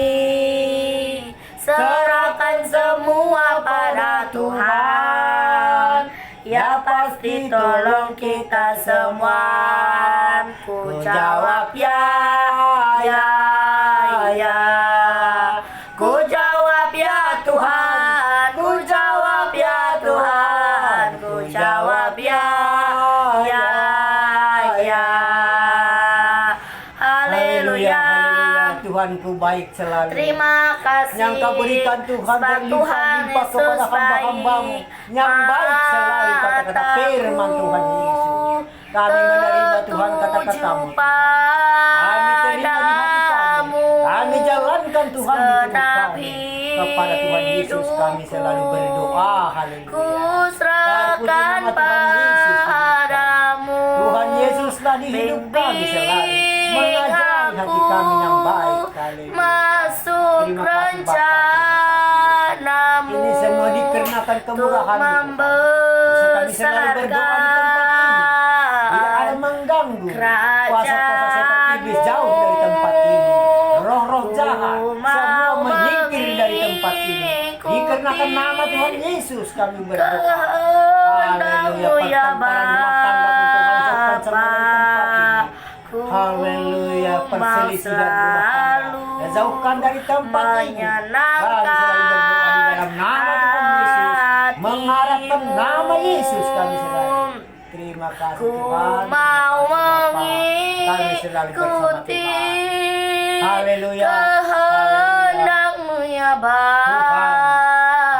Serahkan semua pada Tuhan, ya pasti tolong kita semua. Ku jawab ya, ya, ya. Ku jawab ya Tuhan, ku jawab ya Tuhan, ku jawab ya, ya, ya. Haleluya. Tuhanku baik selalu. Terima kasih Yang kau berikan Tuhan sebab Tuhan berlimpah-limpah kepada Yesus hamba-hambamu. Yang baik selalu kata-kata firman Tuhan Yesus. Kami menerima Tuhan kata-katamu. Kami terima di hati kami. Kami jalankan Tuhan di hidup kami. Kepada Tuhan Yesus kami selalu berdoa. Haleluya. Ku serahkan padamu. Tuhan Yesuslah di hidup kami selalu. Mengajari hati kami yang baik. Haleluya. Masuk Terima kasih, Bapa. rencanamu. Ini semua dikarenakan kemurahan-Mu, Tuhan. Kami selalu berdoa di tempat ini. Tidak ada mengganggu. Kuasa-kuasa setan iblis jauh dari tempat ini. Roh-roh jahat semua menyingkir dari tempat ini. Dikarenakan nama Tuhan Yesus kami berdoa. Haleluya. Pertengkaran rumah tangga Tuhan jauhkan semua dari tempat ini. Haleluya. Perselisihan rumah tangga jauhkan dari tempat ini. Kami selalu berdoa di dalam nama Tuhan Yesus. Mengharapkan nama Yesus kami selalu. Terima kasih Ku Tuhan. mau Kami selalu bersama mengikuti Tuhan. Haleluya. kehendak-Mu ya Bapa.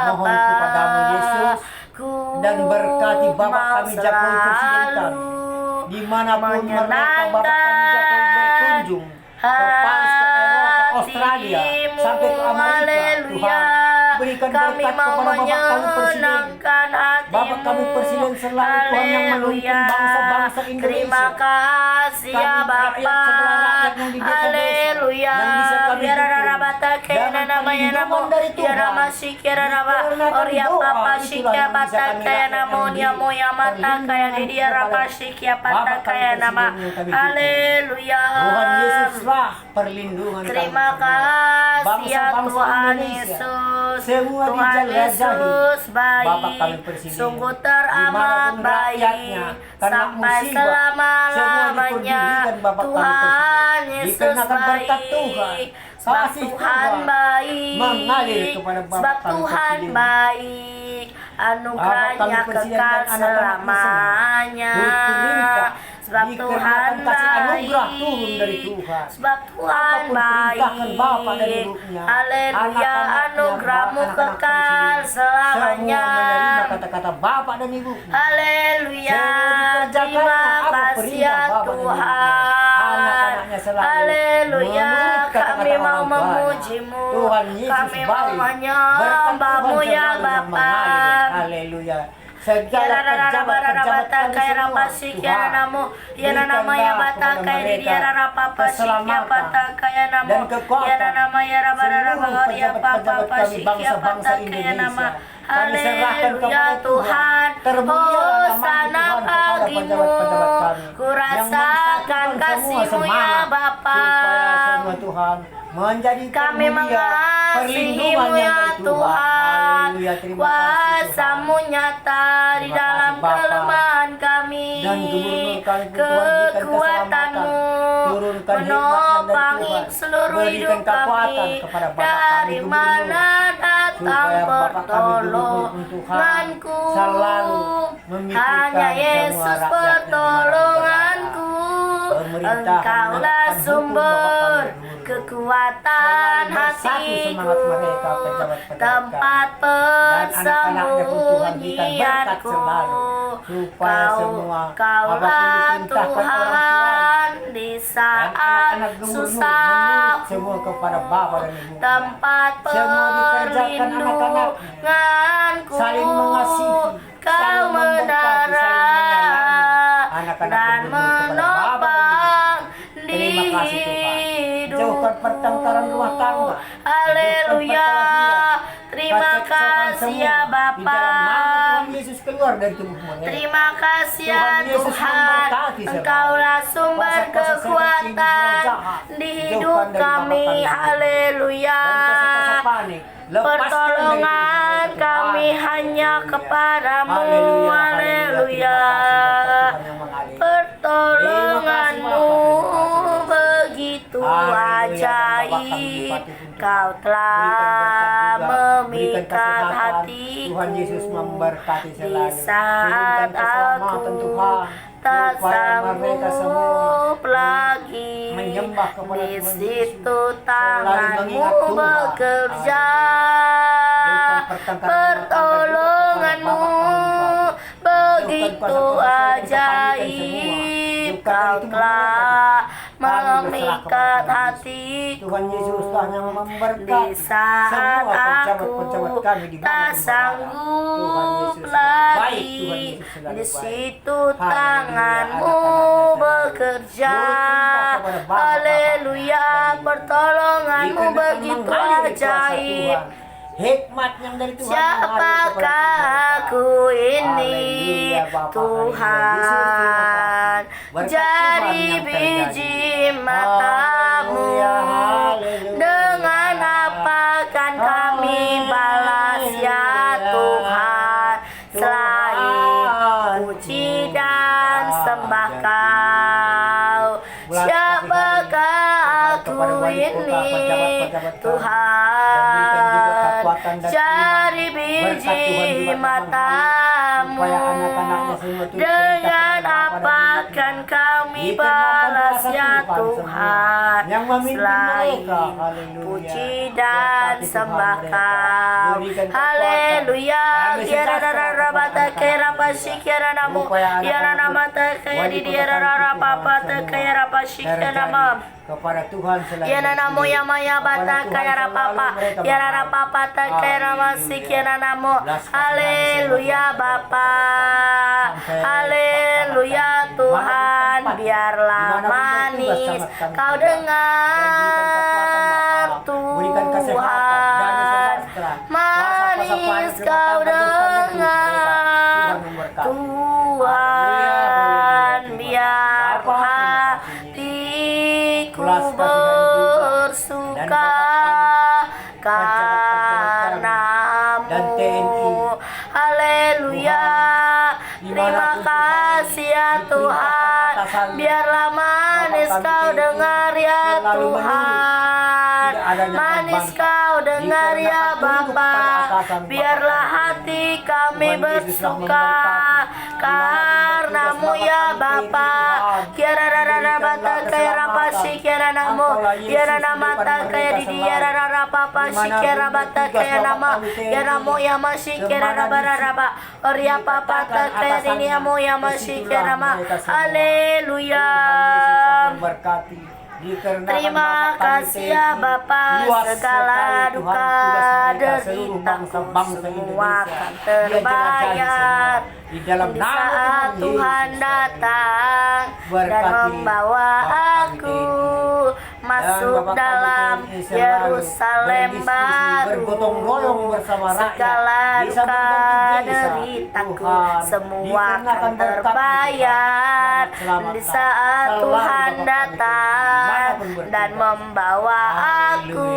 Mohon kepadamu Yesus dan berkati Bapak kami Jokowi Presiden kami. Dimanapun mereka Bapak kami Jokowi berkunjung ke Paris, ke Eropa, Australia, sampai ke Amerika. Tuhan berikan Kami berkat mau kepada Bapak kami Presiden. menyenangkan hati-Mu. Bapak kami Presiden selalu Tuhan yang menuntun bangsa-bangsa Indonesia. Terima kasih ya Kami rakyat, segala rakyat yang di desa-desa, Haleluya. yang bisa kami Biar dukung. rabata Dalam kena namanya namo. perlindungan dari Tuhan. Biar masih kira raba. Dikarenakan Oria doa, papa itulah shikia yang bisa bata kami kaya rakyat namo yang dia moya mata perlindungan kaya di dia rapa kepada shikia bata Bapak kami kaya nama. Presiden yang kami dukung. Haleluya. Tuhan Yesuslah perlindungan Terima kami semua. kasih ya Bangsa-bangsa Tuhan Indonesia, Yesus. semua Tuhan dijelajahi. Yesus Bapak kami baik, Presiden, sungguh teramat dimanapun rakyatnya, baik karena sampai musibah, semua selama-lamanya. diperdulikan Bapak kami Tuhan Presiden. Yesus Dikarenakan berkat baik, Tuhan, sebab kasih Tuhan Tuhan baik, mengalir kepada Bapak sebab kami Tuhan Presiden. baik, anugerahnya Bapak kami Presiden kekal dan anak-anaknya selamanya. berperintah, Sebab dikarenakan Tuhan kasih anugerah baik, turun dari Tuhan. sebab Tuhan Apapun perintahkan Bapa dan baik. Ibunya, Haleluya, anak-anaknya, anugerahmu anak-anak kekal Presiden, selamanya. semua menerima kata-kata Bapak dan Ibunya. Haleluya, Semua terima dikerjakannya apa kasih ya perintah Bapa dan Ibunya. Tuhan. Anak-anaknya selalu Haleluya, menurut kata-kata kami mau orang tuanya. memuji-Mu, Tuhan Yesus kami mau baik. menyembah-Mu Berkat Tuhan ya selalu yang Bapa. mengalir. Haleluya. Segala pejabat-pejabat kami semua, Tuhan, berikanlah kepada mereka keselamatan dan kekuatan. Seluruh pejabat-pejabat kami bangsa-bangsa Indonesia, kami serahkan kepada Tuhan. Termulialah nama Hosana Tuhan kepada bagimu, pejabat-pejabat kami. ku rasakan Yang kasih-Mu ya semangat, Bapa. supaya semua Tuhan menjadi Kami termulia, perlindungan mengasihi-Mu yang ya dari Tuhan. Tuhan. Haleluya, terima kasih Tuhan. Kuasa-Mu nyata di Terima dalam kasih, Bapa. kelemahan kami. Dan gubernur kami pun Tuhan berikan keselamatan. Kekuatan-Mu Turunkan menopang hikmat dari Tuhan. seluruh Berikan hidup kekuatan kami. kepada Bapak Dari kami mana datang supaya Bapak kami gubernur Tuhan pertolonganku? selalu memikirkan Hanya semua Yesus rakyat yang pertolonganku. Pemerintah Engkaulah menegakkan hukum sumber Bapak kami. kekuatan Selalu bersatu hatiku, semangat mereka pejabat-pejabat tempat dan anak-anaknya pun Tuhan berikan berkat persembunyianku. selalu supaya semua apapun Kaulah diperintahkan orang Tuhan Tuhan di dan saat anak-anak gubernur susah, menurut semua kepada Bapa dan Ibu. tempat Semua dikerjakan anak-anaknya. perlindunganku. Saling mengasihi, Kau saling memberkati, saling menyayangi anak-anak dan gubernur kepada Bapa dan Ibu. menopang Terima kasih Tuhan. hidupku. Jauhkan pertengkaran rumah tangga. Haleluya. Terima Keceksokan kasih semua. ya Di dalam Bapa. nama Tuhan Yesus keluar dari tubuhmu. Ya. Terima kasih ya Tuhan Yesus Tuhan. memberkati selalu. Engkaulah sumber Kuasa-kuasa kekuatan jahat di dijauhkan hidup dari Bapa kami. kami. Haleluya. Dan kuasa-kuasa panik lepaskan Pertolongan dari kami Tuhan. hanya kepadamu. Haleluya. Haleluya. Terima kasih Tuhan yang mengalir. Pertolonganmu begitu ajaib. Kau telah memikat hatiku Tuhan Yesus memberkati di selalu. saat Berikan keselamatan aku Tuhan. tak Supaya mereka semua sanggup lagi. menyembah kepada Di Tuhan situ Yesus. tanganmu mengingat Tuhan. bekerja. Jauhkan pertengkaran Pertolonganmu begitu ajaib. Kau telah memikat hatiku Tuhan Yesus hanya di memberkati saat semua aku pejabat-pejabat kami di mana tak pun sanggup berada. Tuhan Yesus selalu baik, Tuhan lagi. Yesus selalu Di baik. situ Haleluya, tanganmu anak-anaknya bekerja. Nurut perintah kepada Bapa, Haleluya. Bapa, Pertolonganmu Dikarenakan begitu mengalir kuasa ajaib. Tuhan. Hikmat yang dari Tuhan Siapakah mengalir kepada aku ini, Haleluya, Bapa, Tuhan? haleluya. Berkat Jadi Tuhan yang biji terjadi. matamu. Haleluya, haleluya. Dengan apa kan kami balas ya Tuhan, selain puji dan sembah Kau? Siapakah aku ini, Tuhan? Cari biji matamu. Dengan apa kan kami balas ya Tuhan, selain puji dan sembah Kau? Haleluya. Kiara rara bata kera pasi kiara namu. Kiara nama kaya di diara rara papa kaya rapa kaya nama. Kepada Tuhan selalu. Yana namo ya maya bata kaya rapapa. Yana rapapa kaya nama si kiara namo. Haleluya Bapa. Haleluya Tuhan. Biarlah manis Kau dengar Tuhan. Manis Kau dengar Tuhan. Biar hatiku bersuka karenamu. Haleluya. Terima kasih ya Tuhan. Biarlah manis Kau dengar ya Tuhan. Manis Kau dengar ya Bapa. Biarlah hati kami bersuka karenamu ya Bapa. Kiara rara bata kaya rapasi kiara namo. Kiara nama kaya di diara rara papa si kiara bata kaya nama. Kiara mo ya masih kiara raba raba. Oria papa kaya di amo ya masih kiara ma. Haleluya. Terima kasih ya Bapa. Segala duka deritaku semua akan terbayar di dalam di nama saat Tuhan datang dan membawa aku masuk dalam Yerusalem baru. Segala duka deritaku semua akan terbayar di saat Tuhan datang dan membawa aku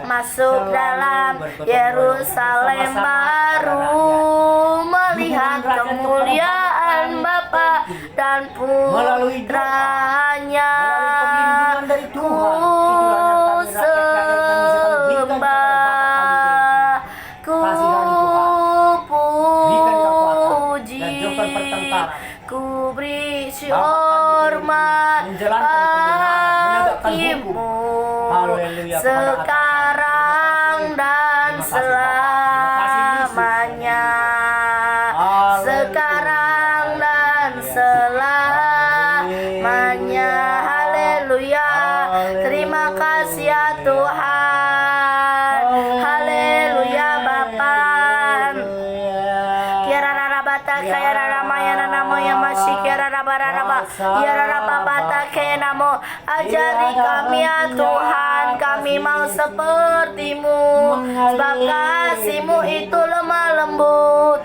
masuk dalam Yerusalem baru, melihat kemuliaan Bapa dan Putranya. ku beri hormat menjalankan kebenaran, menegakkan bagimu hukum. Haleluya, kepada atas. sekarang dan Terima kasih, Bapak. Terima kasih, Yesus. selamanya. Haleluya. Sekarang dan selamanya. Haleluya. Terima kasih ya Tuhan. Haleluya Bapa. Kiara rabata kaya rama ya namo ya masih kiara raba kiara rabata kaya namo. Ajari kami ya Tuhan, kami mau sepertimu, sebab kasih-Mu itu lemah lembut.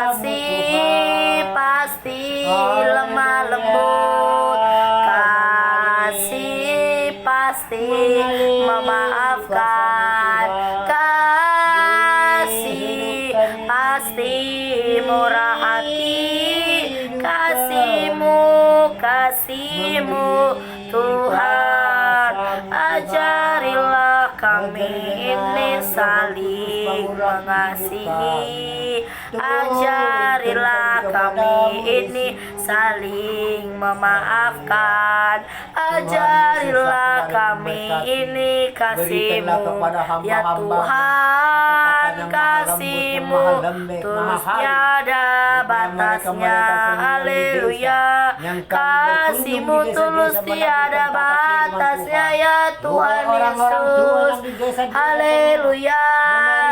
Kasih pasti lemah lembut, kasih pasti memaafkan, kasih pasti murah hati, kasih-Mu Tuhan. Ajarilah kami ini saling mengasihi, ajarilah kami ini saling memaafkan, ajarilah kami ini kasih-Mu ya Tuhan. Kasih-Mu terus tiada batasnya. Haleluya. Kasih-Mu tulus tiada batasnya ya Tuhan Yesus. Haleluya.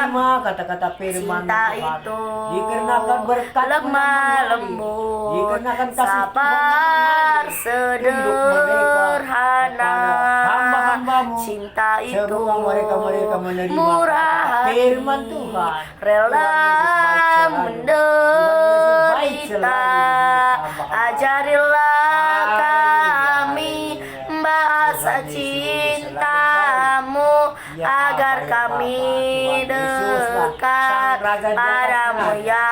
Menerima kata-kata firman Cinta Tuhan. itu Dikarenakan berkat lemah lembut, dikarenakan kasih sabar Tuhan sederhana. hamba-hambamu. Cinta itu Semua mereka menerima murah hati, firman Tuhan. rela Tuhan Yesus baik selalu. menderita. Ajarilah kami bahasa cinta-Mu, agar kami dekat padamu ya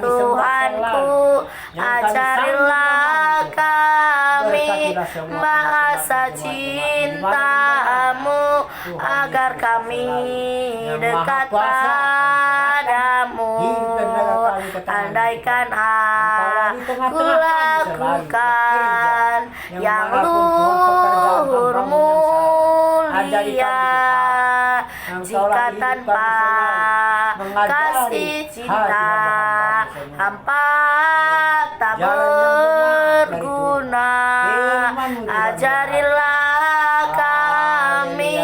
Tuhanku. Ajarilah kami bahasa cinta-Mu, agar kami dekat padamu. Andaikan aku lakukan yang luhur mulia, jika tanpa kasih cinta hampa tak berguna. Ajarilah kami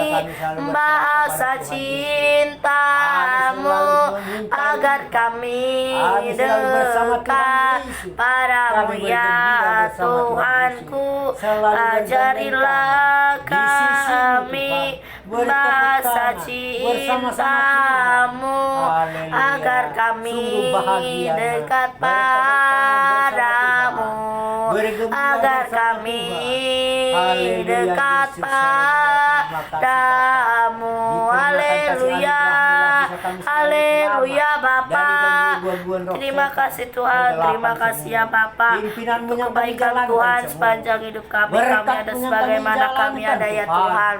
bahasa cinta-Mu, agar kami dekat padamu ya Tuhanku. Ajarilah kami bahasa cinta-Mu, agar kami dekat padamu, agar kami dekat padamu. Haleluya. Haleluya Bapa. Terima kasih Tuhan, terima kasih ya Bapa untuk kebaikan Tuhan sepanjang hidup kami. Kami ada sebagaimana kami ada ya Tuhan.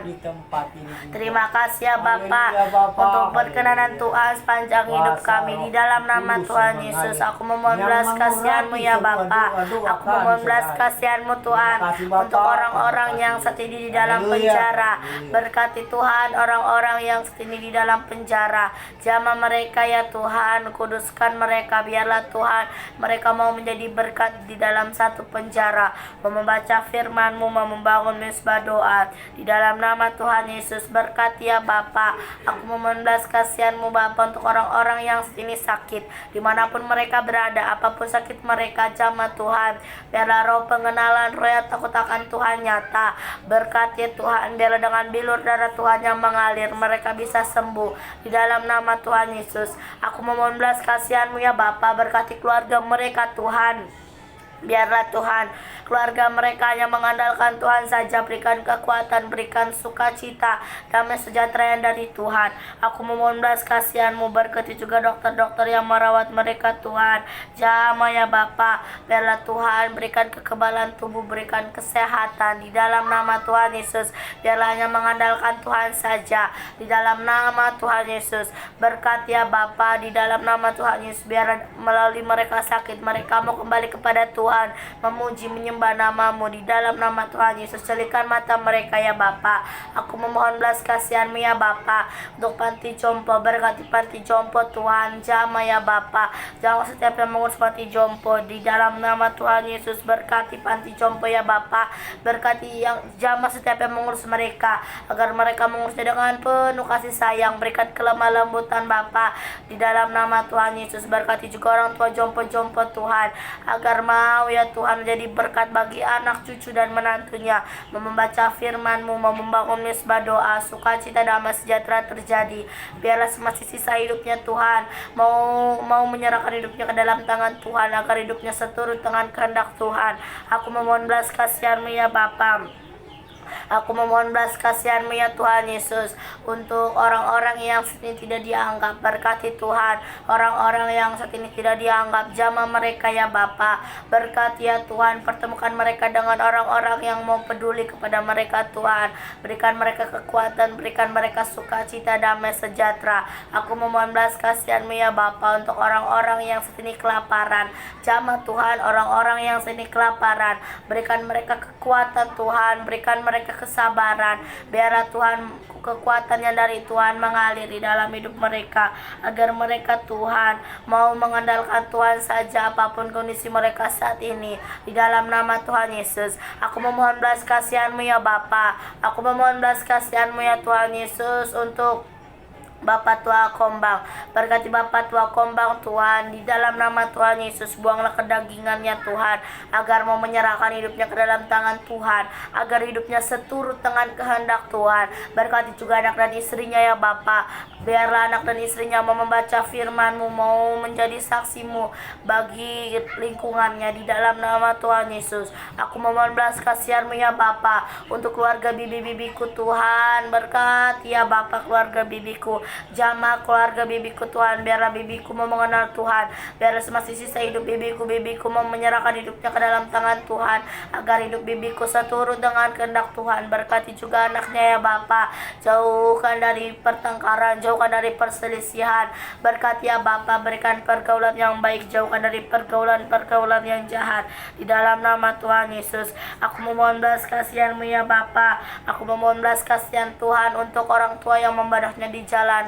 Terima kasih ya Bapa untuk perkenanan Tuhan sepanjang hidup kami. Di dalam nama Tuhan Yesus, aku memohon belas kasihan-Mu ya Bapa. Aku memohon belas kasihan-Mu Tuhan untuk orang-orang yang saat ini di dalam penjara. Berkati Tuhan orang-orang yang saat ini di dalam penjara. Jamah mereka ya Tuhan, kuduskan mereka. Biarlah Tuhan mereka mau menjadi berkat di dalam satu penjara, mau membaca firman-Mu, mau membangun mesbah doa. Di dalam nama Tuhan Yesus, berkati ya Bapa. Aku memohon belas kasihan-Mu Bapa untuk orang-orang yang ini sakit, dimanapun mereka berada, apapun sakit mereka, jamah Tuhan. Biarlah roh pengenalan, roh yang takut akan Tuhan nyata. Berkati Tuhan, biarlah dengan bilur darah Tuhan yang mengalir, mereka bisa sembuh. Di dalam nama Tuhan Yesus, aku memohon belas kasihan-Mu ya Bapa. Berkati keluarga mereka Tuhan. Biarlah Tuhan keluarga mereka yang mengandalkan Tuhan saja. Berikan kekuatan, berikan sukacita, damai sejahtera yang dari Tuhan. Aku memohon belas kasihan-Mu, berkati juga dokter-dokter yang merawat mereka Tuhan. Jamah ya Bapa, biarlah Tuhan berikan kekebalan tubuh, berikan kesehatan di dalam nama Tuhan Yesus. Biarlah hanya mengandalkan Tuhan saja di dalam nama Tuhan Yesus. Berkati ya Bapa, di dalam nama Tuhan Yesus, biar melalui mereka sakit, mereka mau kembali kepada Tuhan, memuji menyembah nama-Mu di dalam nama Tuhan Yesus. Celikan mata mereka ya Bapa. Aku memohon belas kasihan-Mu ya Bapa untuk panti jompo, berkati panti jompo Tuhan. Jamah ya Bapa, jangan setiap yang mengurus panti jompo di dalam nama Tuhan Yesus. Berkati panti jompo ya Bapa, berkati yang jamah setiap yang mengurus mereka, agar mereka mengurusnya dengan penuh kasih sayang. Berikan kelemah lembutan Bapa di dalam nama Tuhan Yesus. Berkati juga orang tua jompo-jompo Tuhan, agar mau ya Tuhan menjadi berkat bagi anak, cucu dan menantunya, membaca firman-Mu, membangun misbah doa, sukacita damai sejahtera terjadi. Biarlah semasa sisa hidupnya Tuhan mau menyerahkan hidupnya ke dalam tangan Tuhan, agar hidupnya seturut dengan kehendak Tuhan. Aku memohon belas kasihan-Mu ya Bapa. Aku memohon belas kasihan-Mu ya Tuhan Yesus, untuk orang-orang yang saat ini tidak dianggap. Berkati Tuhan orang-orang yang saat ini tidak dianggap, jamah mereka ya Bapa. Berkati ya Tuhan, pertemukan mereka dengan orang-orang yang mau peduli kepada mereka Tuhan. Berikan mereka kekuatan, berikan mereka sukacita, damai sejahtera. Aku memohon belas kasihan-Mu ya Bapa untuk orang-orang yang saat ini kelaparan. Jamah Tuhan orang-orang yang saat ini kelaparan. Berikan mereka kekuatan Tuhan, berikan mereka kesabaran. Biarlah Tuhan kekuatannya dari Tuhan mengalir di dalam hidup mereka, agar mereka Tuhan mau mengandalkan Tuhan saja apapun kondisi mereka saat ini di dalam nama Tuhan Yesus. Aku memohon belas kasihan-Mu ya Bapa. Aku memohon belas kasihan-Mu ya Tuhan Yesus untuk Bapak tua Kombang. Berkati Bapak tua Kombang Tuhan, di dalam nama Tuhan Yesus. Buanglah kedagingannya Tuhan, agar mau menyerahkan hidupnya ke dalam tangan Tuhan, agar hidupnya seturut dengan kehendak Tuhan. Berkati juga anak dan istrinya ya Bapak. Biarlah anak dan istrinya mau membaca firman-Mu, mau menjadi saksi-Mu bagi lingkungannya di dalam nama Tuhan Yesus. Aku memohon belas kasihan-Mu ya Bapa untuk keluarga bibi-bibiku Tuhan. Berkati ya Bapa keluarga bibiku, jamah keluarga bibiku Tuhan. Biarlah bibiku mau mengenal Tuhan, biarlah semasa sisa hidup bibiku mau menyerahkan hidupnya ke dalam tangan Tuhan, agar hidup bibiku seturut dengan kehendak Tuhan. Berkati juga anaknya ya Bapa, jauhkan dari pertengkaran, jauhkan dari perselisihan. Berkati ya Bapa, berikan pergaulan yang baik, jauhkan dari pergaulan yang jahat di dalam nama Tuhan Yesus. Aku memohon belas kasihan-Mu ya Bapa. Aku memohon belas kasihan Tuhan untuk orang tua yang membadaknya di jalanan.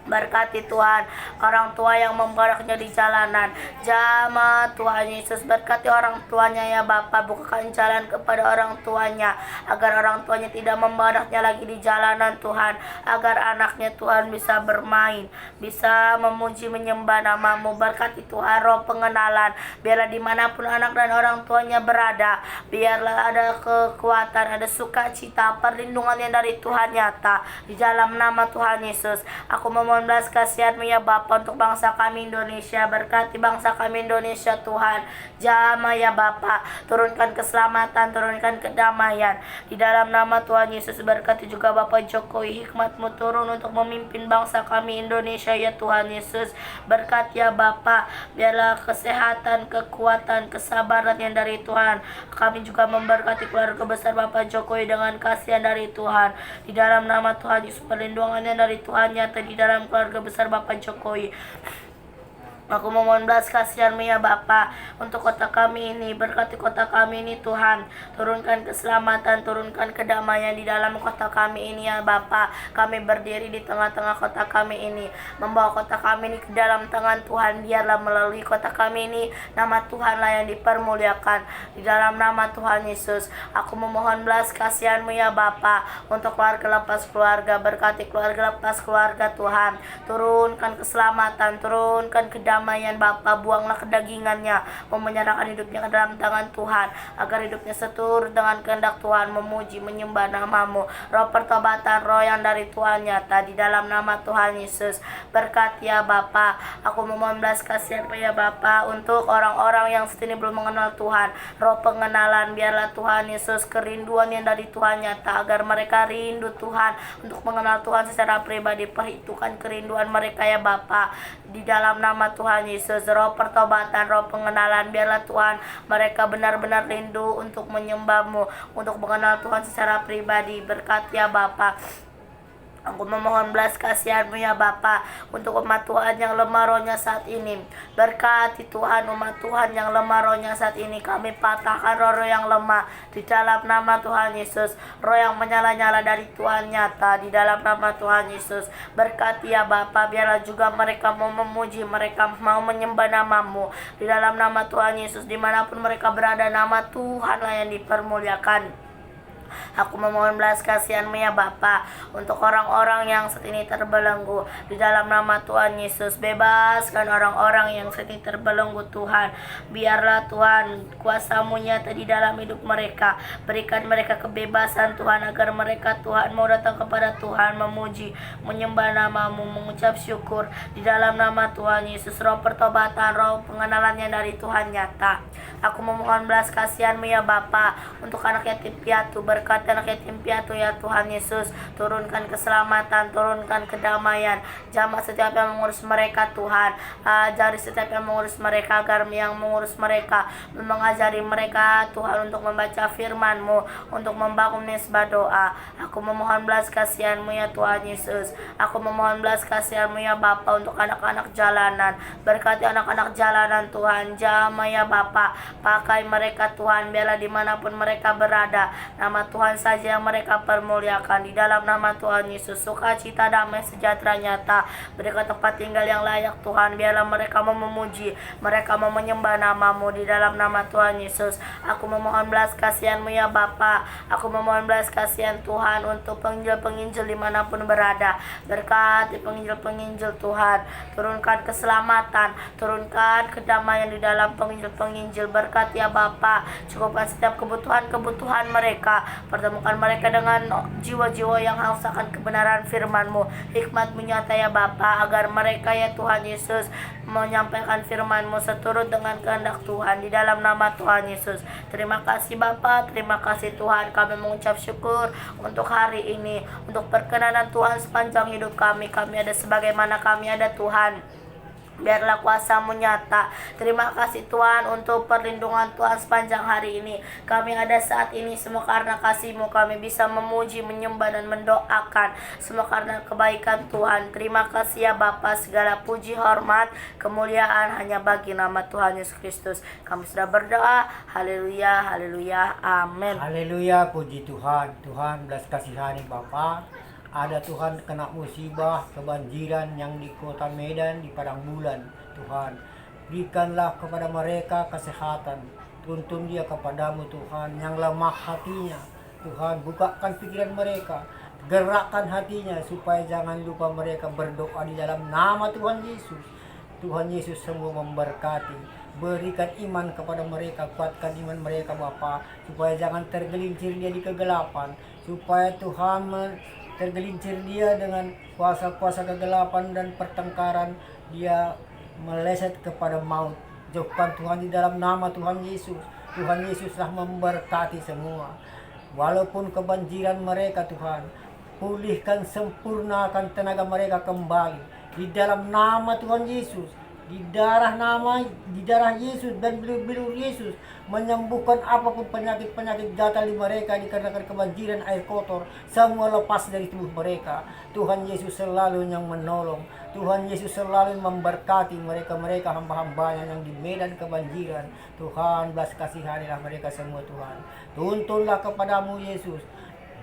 Berkati Tuhan orang tua yang membadaknya di jalanan. Jamah Tuhan Yesus, berkati orang tuanya ya Bapa. Bukakan jalan kepada orang tuanya, agar orang tuanya tidak membadaknya lagi di jalanan Tuhan, agar anaknya Tuhan bisa bermain, bisa memuji menyembah nama-Mu. Berkati Tuhan roh pengenalan, biarlah dimanapun anak dan orang tuanya berada, biarlah ada kekuatan, ada sukacita, perlindungan yang dari Tuhan nyata di dalam nama Tuhan Yesus. Aku memohon belas kasihan-Mu ya Bapa untuk bangsa kami Indonesia. Berkati bangsa kami Indonesia Tuhan. Jamah ya Bapa, turunkan keselamatan, turunkan kedamaian di dalam nama Tuhan Yesus. Berkati juga Bapak Jokowi, hikmat-Mu turun untuk memimpin bangsa kami Indonesia ya Tuhan Yesus. Berkati ya Bapa, biarlah kesehatan, kekuatan, kesabaran yang dari Tuhan. Kami juga memberkati keluarga besar Bapak Jokowi dengan kasihan dari Tuhan di dalam nama Tuhan Yesus. Perlindungannya dari Tuhan nyata di dalam keluarga besar Bapak Jokowi. Aku memohon belas kasihan-Mu ya Bapa untuk kota kami ini. Berkati kota kami ini Tuhan, turunkan keselamatan, turunkan kedamaian di dalam kota kami ini ya Bapa. Kami berdiri di tengah-tengah kota kami ini, membawa kota kami ini ke dalam tangan Tuhan. Biarlah melalui kota kami ini nama Tuhanlah yang dipermuliakan di dalam nama Tuhan Yesus. Aku memohon belas kasihan-Mu ya Bapa untuk keluarga lepas keluarga. Berkati keluarga lepas keluarga Tuhan, turunkan keselamatan, turunkan kedamaian kedamaian Bapa. Buanglah kedagingannya, mau menyerahkan hidupnya ke dalam tangan Tuhan, agar hidupnya seturut dengan kehendak Tuhan, memuji, menyembah nama-Mu. Roh pertobatan, roh yang dari Tuhan nyata di dalam nama Tuhan Yesus. Berkati ya Bapa, aku memohon belas kasihan ya Bapa untuk orang-orang yang saat ini belum mengenal Tuhan. Roh pengenalan, biarlah Tuhan Yesus kerinduan yang dari Tuhan nyata, agar mereka rindu Tuhan untuk mengenal Tuhan secara pribadi. Perhitungkan kerinduan mereka ya Bapa, di dalam nama Tuhan Yesus. Roh pertobatan, roh pengenalan, biarlah Tuhan mereka benar-benar rindu untuk menyembah-Mu, untuk mengenal Tuhan secara pribadi. Berkati ya Bapa. Aku memohon belas kasihan-Mu ya Bapa untuk umat Tuhan yang lemah rohnya saat ini. Berkati Tuhan umat Tuhan yang lemah rohnya saat ini. Kami patahkan roh-roh yang lemah di dalam nama Tuhan Yesus. Roh yang menyala-nyala dari Tuhan nyata di dalam nama Tuhan Yesus. Berkati ya Bapa, biarlah juga mereka mau memuji, mereka mau menyembah nama-Mu di dalam nama Tuhan Yesus. Dimanapun mereka berada, nama Tuhanlah yang dipermuliakan. Aku memohon belas kasihan-Mu ya Bapa untuk orang-orang yang saat ini terbelenggu di dalam nama Tuhan Yesus. Bebaskan orang-orang yang saat ini terbelenggu Tuhan. Biarlah Tuhan kuasa-Mu nyata di dalam hidup mereka. Berikan mereka kebebasan Tuhan, agar mereka Tuhan mau datang kepada Tuhan, memuji, menyembah nama-Mu, mengucap syukur di dalam nama Tuhan Yesus. Roh pertobatan, roh pengenalannya dari Tuhan nyata. Aku memohon belas kasihan-Mu ya Bapa untuk anak yatim piatu. Berkati anak yatim piatu ya Tuhan Yesus. Turunkan keselamatan, turunkan kedamaian. Jamah setiap yang mengurus mereka Tuhan. Ajari setiap yang mengurus mereka, agar yang mengurus mereka mengajari mereka Tuhan untuk membaca firman-Mu, untuk membangun nisbah doa. Aku memohon belas kasihan-Mu ya Tuhan Yesus. Aku memohon belas kasihan-Mu ya Bapa untuk anak-anak jalanan. Berkati anak-anak jalanan Tuhan. Jamah ya Bapa, pakai mereka Tuhan, biarlah dimanapun mereka berada, nama Tuhan saja yang mereka permuliakan. Di dalam nama Tuhan Yesus, sukacita, damai, sejahtera nyata. Berikan tempat tinggal yang layak Tuhan, biarlah mereka mau memuji, mereka mau menyembah nama-Mu di dalam nama Tuhan Yesus. Aku memohon belas kasihan-Mu ya Bapa. Aku memohon belas kasihan Tuhan untuk penginjil-penginjil dimanapun berada. Berkati penginjil-penginjil Tuhan, turunkan keselamatan, turunkan kedamaian di dalam penginjil-penginjil. Berkati ya Bapa, cukupkan setiap kebutuhan-kebutuhan mereka. Pertemukan mereka dengan jiwa-jiwa yang haus akan kebenaran firman-Mu, hikmat-Mu nyata ya Bapa, agar mereka ya Tuhan Yesus menyampaikan firman-Mu seturut dengan kehendak Tuhan di dalam nama Tuhan Yesus. Terima kasih Bapa, terima kasih Tuhan. Kami mengucap syukur untuk hari ini, untuk perkenanan Tuhan sepanjang hidup kami. Kami ada sebagaimana kami ada Tuhan. Biarlah kuasa-Mu nyata. Terima kasih Tuhan untuk perlindungan Tuhan sepanjang hari ini. Kami ada saat ini semua karena kasih-Mu. Kami bisa memuji, menyembah, dan mendoakan semua karena kebaikan Tuhan. Terima kasih ya Bapa. Segala puji, hormat, kemuliaan hanya bagi nama Tuhan Yesus Kristus. Kami sudah berdoa. Haleluya, haleluya, amin. Haleluya, puji Tuhan. Tuhan belas kasihani Bapa. Ada Tuhan kena musibah, kebanjiran yang di kota Medan, di Padang Bulan. Tuhan, berikanlah kepada mereka kesehatan. Tuntun dia kepadamu Tuhan, yang lemah hatinya. Tuhan, bukakan pikiran mereka, gerakkan hatinya, supaya jangan lupa mereka berdoa di dalam nama Tuhan Yesus. Tuhan Yesus semua memberkati. Berikan iman kepada mereka, kuatkan iman mereka Bapa, supaya jangan tergelincir dia di kegelapan. Supaya Tuhan tergelincir dia dengan kuasa-kuasa kegelapan dan pertengkaran, dia meleset kepada maut. Jauhkan Tuhan di dalam nama Tuhan Yesus. Tuhan Yesuslah memberkati semua. Walaupun kebanjiran mereka Tuhan, pulihkan, sempurnakan tenaga mereka kembali di dalam nama Tuhan Yesus. Di darah Yesus dan bilur Yesus menyembuhkan apapun penyakit-penyakit gatal di mereka dikarenakan kebanjiran air kotor, semua lepas dari tubuh mereka. Tuhan Yesus selalu yang menolong. Tuhan Yesus selalu memberkati mereka hamba-hambanya yang di medan kebanjiran. Tuhan belas kasihanilah mereka semua Tuhan. Tuntunlah kepadamu Yesus.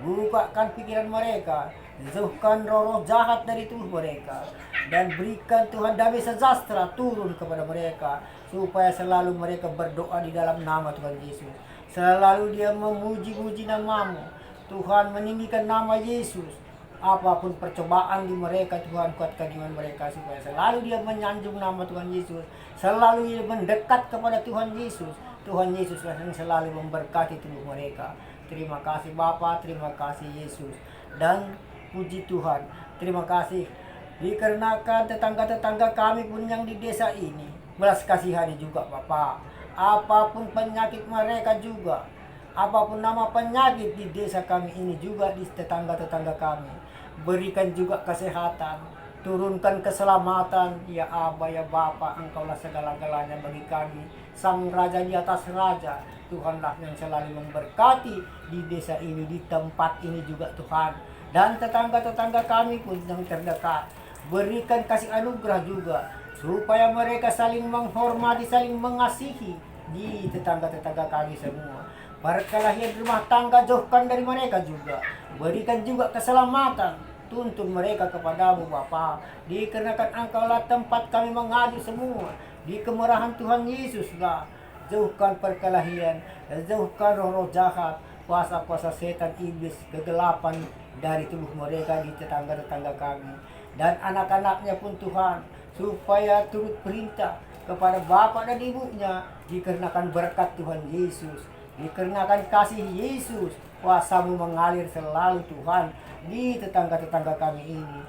Bukakan pikiran mereka, jauhkan roh-roh jahat dari tubuh mereka, dan berikan Tuhan damai sejahtera turun kepada mereka, supaya selalu mereka berdoa di dalam nama Tuhan Yesus. Selalu dia memuji-muji nama-Mu Tuhan, meninggikan nama Yesus. apapun percobaan di mereka Tuhan, kuatkan iman mereka supaya selalu dia menyanjung nama Tuhan Yesus, selalu dia mendekat kepada Tuhan Yesus. Tuhan Yesus yang selalu memberkati tubuh mereka. Terima kasih Bapa, terima kasih Yesus, dan puji Tuhan. Terima kasih dikarenakan tetangga-tetangga kami pun yang di desa ini belas kasihani juga Bapa. Apapun penyakit mereka juga, apapun nama penyakit di desa kami ini juga, di tetangga-tetangga kami, berikan juga kesehatan, turunkan keselamatan. Ya Aba, ya Bapa, Engkaulah segala-galanya bagi kami, Sang Raja di atas raja. Tuhanlah yang selalu memberkati di desa ini, di tempat ini juga Tuhan. Dan tetangga-tetangga kami pun yang terdekat, berikan kasih anugerah juga, supaya mereka saling menghormati, saling mengasihi di tetangga-tetangga kami semua. Perkelahian rumah tangga jauhkan dari mereka juga. Berikan juga keselamatan, tuntun mereka kepadamu Bapa. Dikarenakan Engkaulah tempat kami mengadu semua. Di kemurahan Tuhan Yesuslah, jauhkan perkelahian, jauhkan roh-roh jahat, kuasa-kuasa setan, iblis, kegelapan dari tubuh mereka di tetangga-tetangga kami. Dan anak-anaknya pun Tuhan, supaya turut perintah kepada Bapa dan Ibunya, dikarenakan berkat Tuhan Yesus, dikarenakan kasih Yesus, kuasa-Mu mengalir selalu Tuhan di tetangga-tetangga kami ini.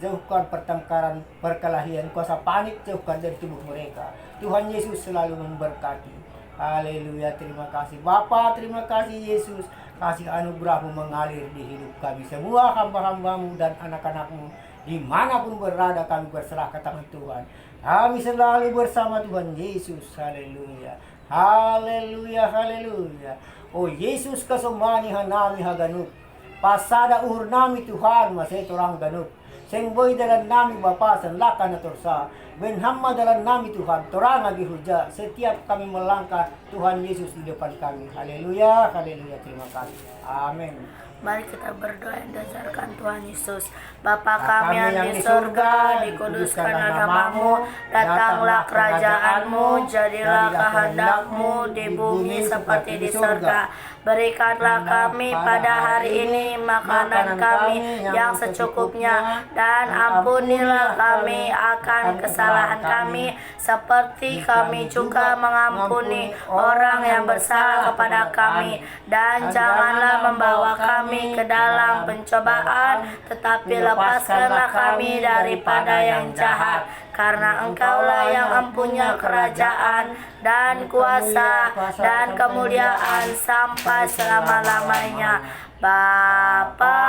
Jauhkan pertengkaran, perkelahian, kuasa panik, jauhkan dari tubuh mereka. Tuhan Yesus selalu memberkati. Haleluya, terima kasih Bapa, terima kasih Yesus. Kasih anugerah-Mu mengalir di hidup kami semua, hamba-hamba-Mu dan anak-anak-Mu. Dimanapun berada kami berserah ke tangan Tuhan. Kami selalu bersama Tuhan Yesus. Haleluya, haleluya, haleluya. Oh Yesus kasumani hanami haganuk, pasada uhur nami Tuhan masih orang ganuk. Sengboy dalam nami Bapa senlaka na torsa, benhamma dalam nami Tuhan torang lagi huja. Setiap kami melangkah, Tuhan Yesus di depan kami. Haleluya, haleluya, terima kasih. Amin. Mari kita berdoa yang dasarkan Tuhan Yesus. Bapa kami yang di surga, dikuduskanlah nama-Mu, datanglah kerajaan-Mu, jadilah kehendak-Mu di bumi seperti di surga. Berikanlah kami pada hari ini makanan kami yang secukupnya, dan ampunilah kami akan kesalahan kami, seperti kami juga mengampuni orang yang bersalah kepada kami. Dan janganlah membawa kami ke dalam pencobaan, tetapi lepaskanlah kami daripada yang jahat. Karena Engkaulah yang mempunyai kerajaan dan kuasa dan kemuliaan sampai selama-lamanya. Bapa,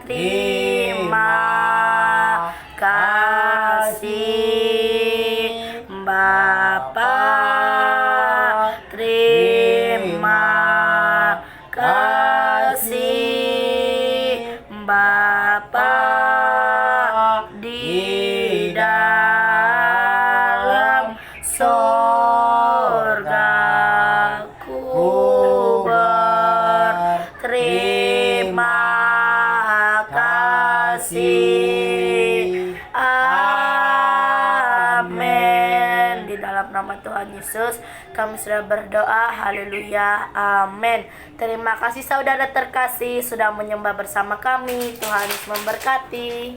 terima kasih. Bapa, terima kasih. Bapa di dalam sorgaku berterima kasih. Amin. Di dalam nama Tuhan Yesus kami sudah berdoa. Haleluya, amin. Terima kasih saudara terkasih sudah menyembah bersama kami. Tuhan Yesus memberkati.